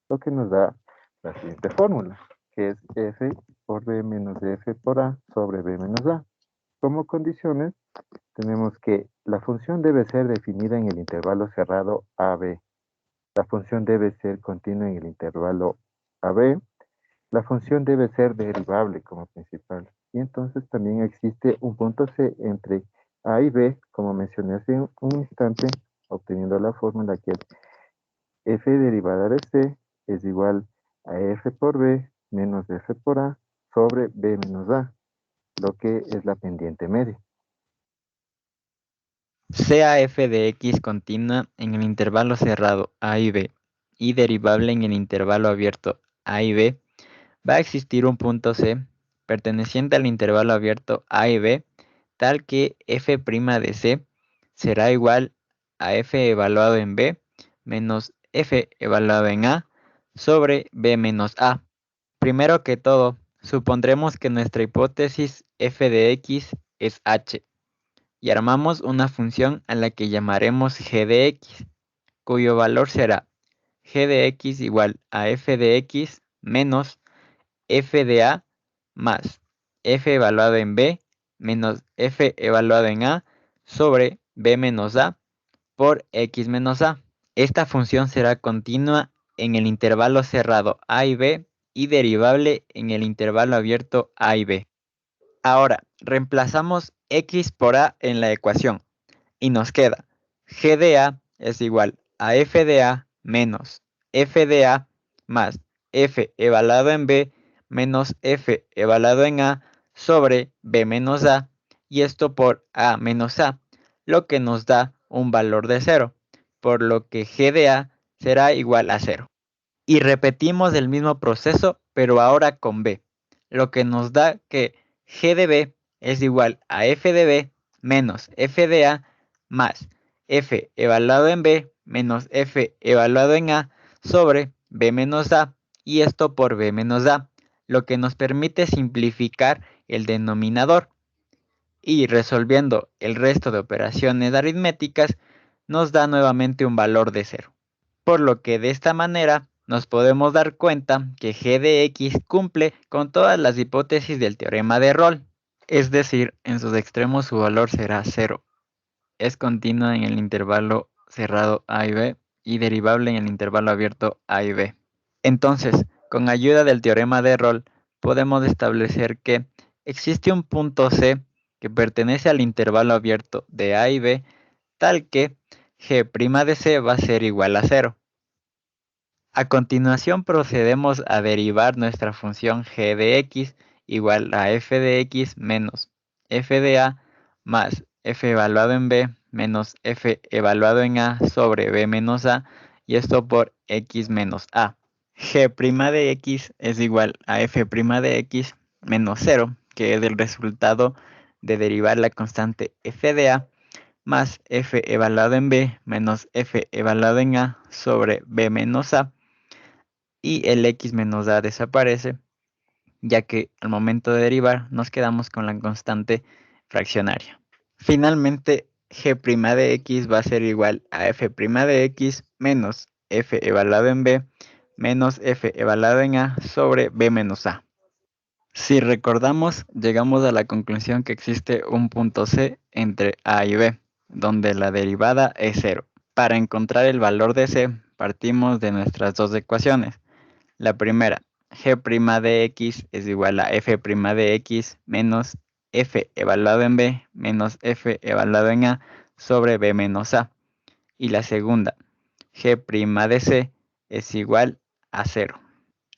lo que nos da la siguiente fórmula, que es f por b menos f por a sobre b menos a. Como condiciones, tenemos que la función debe ser definida en el intervalo cerrado AB. La función debe ser continua en el intervalo AB. La función debe ser derivable como principal. Y entonces también existe un punto C entre A y B, como mencioné hace un instante, obteniendo la fórmula que es f derivada de C es igual a f por B menos f por A sobre B menos A, lo que es la pendiente media. Sea f de x continua en el intervalo cerrado a y b y derivable en el intervalo abierto a y b, va a existir un punto C perteneciente al intervalo abierto a y b, tal que f' de C será igual a f evaluado en b menos f evaluado en a sobre b menos a. Primero que todo, supondremos que nuestra hipótesis f de x es h y armamos una función a la que llamaremos g de x, cuyo valor será g de x igual a f de x menos f de a más f evaluado en b menos f evaluado en a sobre b menos a por x menos a. Esta función será continua en el intervalo cerrado a y b y derivable en el intervalo abierto a y b. Ahora, reemplazamos x por a en la ecuación y nos queda g de a es igual a f de a menos f de a más f evaluado en b menos f evaluado en a sobre b menos a, y esto por a menos a, lo que nos da un valor de 0, por lo que g de a será igual a 0. Y repetimos el mismo proceso, pero ahora con b, lo que nos da que g de b es igual a f de b menos f de a más f evaluado en b menos f evaluado en a sobre b menos a, y esto por b menos a, lo que nos permite simplificar el denominador. Y resolviendo el resto de operaciones aritméticas, nos da nuevamente un valor de 0. Por lo que de esta manera nos podemos dar cuenta que g de x cumple con todas las hipótesis del teorema de Rolle. Es decir, en sus extremos su valor será 0. Es continua en el intervalo cerrado a y b y derivable en el intervalo abierto a y b. Entonces, con ayuda del teorema de Rolle, podemos establecer que existe un punto C que pertenece al intervalo abierto de a y b, tal que g' de C va a ser igual a 0. A continuación procedemos a derivar nuestra función g de x igual a f de x menos f de a más f evaluado en b menos f evaluado en a sobre b menos a, y esto por x menos a. G' de x es igual a f' de x menos 0, que es el resultado de derivar la constante f de a más f evaluado en b menos f evaluado en a sobre b menos a, y el x menos a desaparece, ya que al momento de derivar nos quedamos con la constante fraccionaria. Finalmente, g' de x va a ser igual a f' de x menos f evaluado en b menos f evaluado en a sobre b menos a. Si recordamos, llegamos a la conclusión que existe un punto C entre A y B, donde la derivada es 0. Para encontrar el valor de C, partimos de nuestras dos ecuaciones. La primera, g' de x es igual a f' de x menos f evaluado en b menos f evaluado en a sobre b menos a. Y la segunda, g' de c es igual a 0.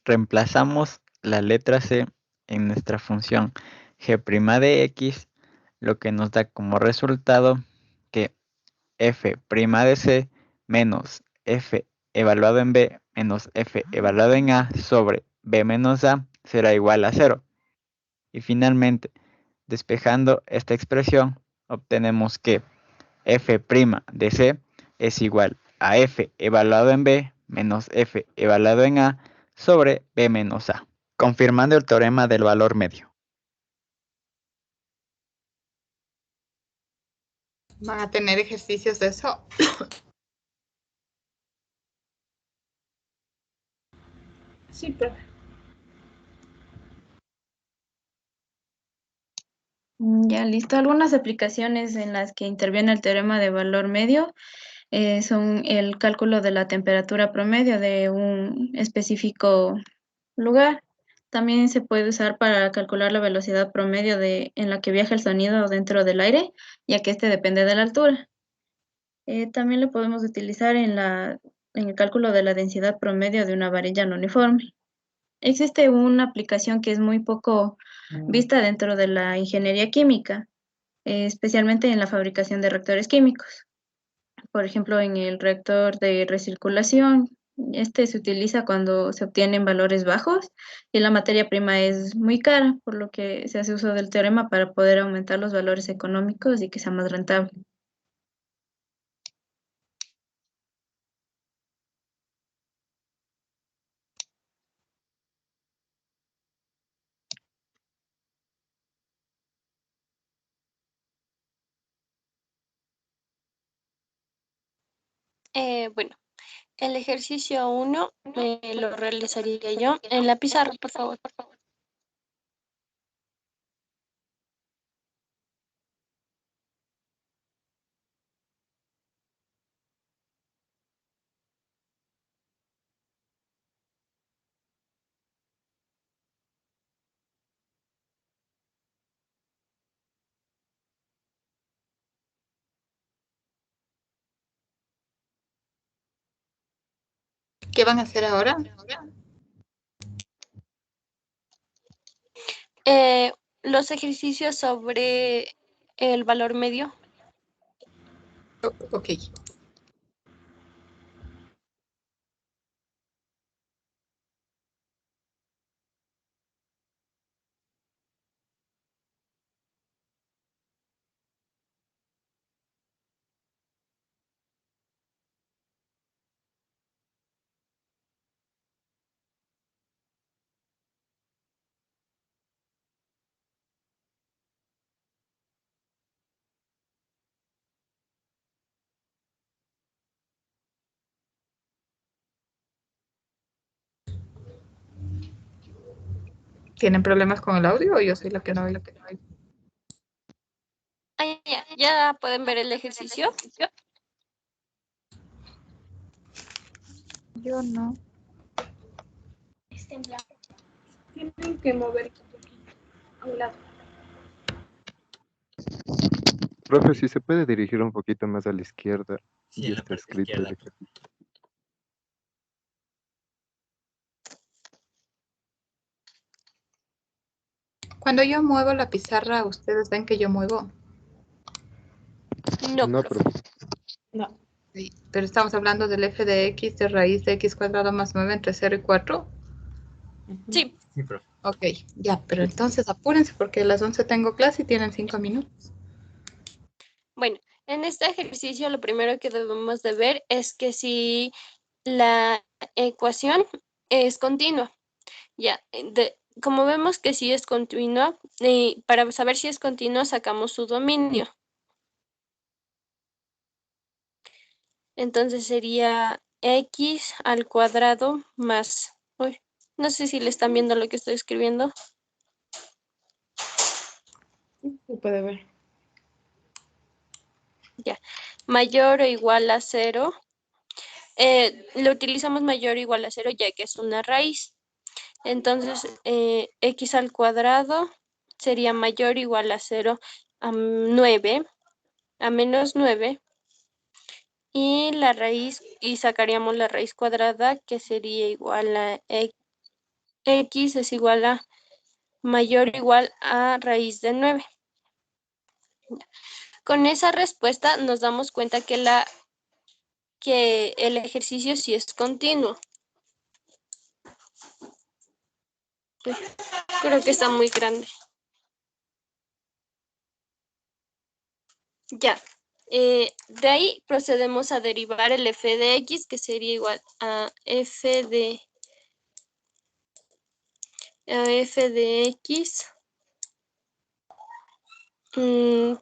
Reemplazamos la letra c en nuestra función g' de x, lo que nos da como resultado que f' de c menos f evaluado en b menos f evaluado en a sobre b menos a será igual a 0. Y finalmente, despejando esta expresión, obtenemos que f' de c es igual a f evaluado en b menos f evaluado en a sobre b menos a, confirmando el teorema del valor medio. ¿Van a tener ejercicios de eso? Sí, profe. Ya listo. Algunas aplicaciones en las que interviene el teorema de valor medio son el cálculo de la temperatura promedio de un específico lugar. También se puede usar para calcular la velocidad promedio en la que viaja el sonido dentro del aire, ya que este depende de la altura. También lo podemos utilizar en el cálculo de la densidad promedio de una varilla no uniforme. Existe una aplicación que es muy poco vista dentro de la ingeniería química, especialmente en la fabricación de reactores químicos. Por ejemplo, en el reactor de recirculación, este se utiliza cuando se obtienen valores bajos y la materia prima es muy cara, por lo que se hace uso del teorema para poder aumentar los valores económicos y que sea más rentable. Bueno, el ejercicio 1 lo realizaría yo en la pizarra, por favor. ¿Qué van a hacer ahora? Los ejercicios sobre el valor medio. Ok. ¿Tienen problemas con el audio o yo soy la que no oigo? Ya pueden ver el ejercicio. Yo no. Está en blanco. Tienen que mover un poquito a un lado. Profe, si se puede dirigir un poquito más a la izquierda, Sí, y en la está parte escrito el izquierda. ejercicio. Cuando yo muevo la pizarra, ¿ustedes ven que yo muevo? No, profe. No. Sí, pero estamos hablando del f de x de raíz de x cuadrado más 9 entre 0 y 4. Sí. Sí, profe. Ok, ya, pero entonces apúrense porque a las 11 tengo clase y tienen 5 minutos. Bueno, en este ejercicio lo primero que debemos de ver es que si la ecuación es continua. Ya, como vemos que sí es continua, para saber si es continua sacamos su dominio. Entonces sería x al cuadrado más, uy, no sé si le están viendo lo que estoy escribiendo. Se puede ver. Ya, mayor o igual a 0. Lo utilizamos mayor o igual a 0 ya que es una raíz. Entonces, x al cuadrado sería mayor o igual a 0 a 9, a menos 9. Y la raíz, y sacaríamos la raíz cuadrada que sería igual a x es igual a mayor o igual a raíz de 9. Con esa respuesta nos damos cuenta que el ejercicio sí es continuo. Creo que está muy grande. Ya. De ahí procedemos a derivar el f de x, que sería igual a f de x.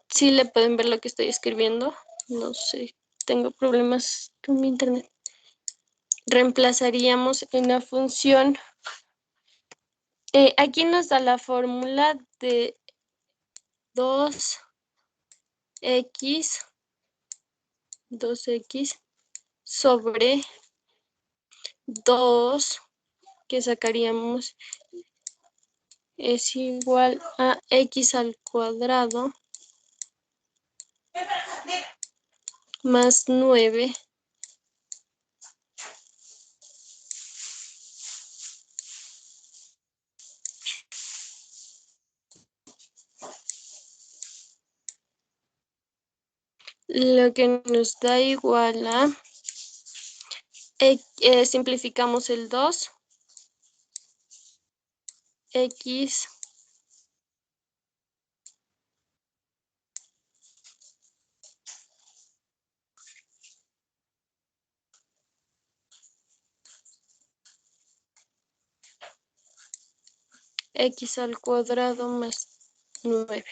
Sí le pueden ver lo que estoy escribiendo. No sé, tengo problemas con mi internet. Reemplazaríamos en la función. Aquí nos da la fórmula de 2x sobre 2, que sacaríamos, es igual a x al cuadrado más 9 lo que nos da igual a, simplificamos el 2, x al cuadrado más 9.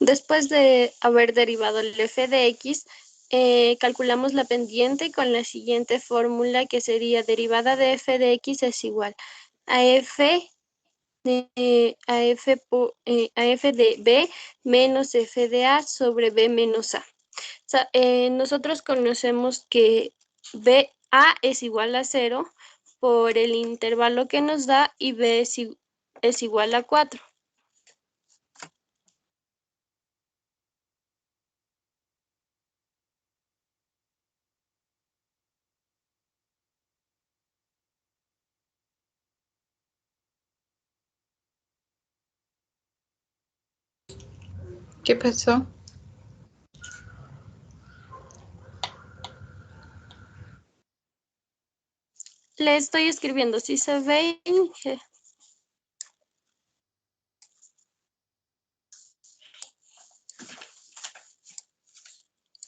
Después de haber derivado el f de x, calculamos la pendiente con la siguiente fórmula, que sería derivada de f de x es igual a f de b menos f de a sobre b menos a. O sea, nosotros conocemos que a es igual a 0 por el intervalo que nos da y b es igual a 4. ¿Qué pasó? Le estoy escribiendo, si se ve.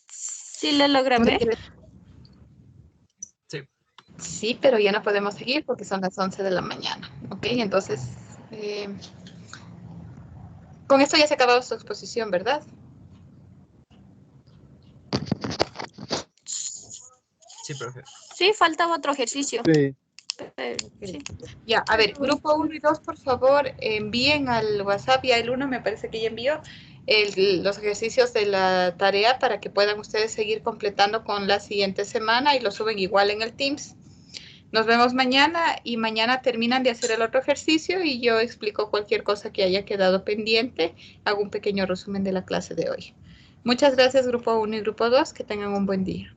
¿Sí le logra ver? Sí. Sí, pero ya no podemos seguir porque son las 11 de la mañana. Ok, entonces, con esto ya se ha acabado su exposición, ¿verdad? Sí, profe. Sí, falta otro ejercicio. Sí. Sí. Ya, a ver, grupo 1 y 2, por favor, envíen al WhatsApp y al 1, me parece que ya envió los ejercicios de la tarea para que puedan ustedes seguir completando con la siguiente semana y lo suben igual en el Teams. Nos vemos mañana y mañana terminan de hacer el otro ejercicio y yo explico cualquier cosa que haya quedado pendiente. Hago un pequeño resumen de la clase de hoy. Muchas gracias, grupo 1 y grupo 2. Que tengan un buen día.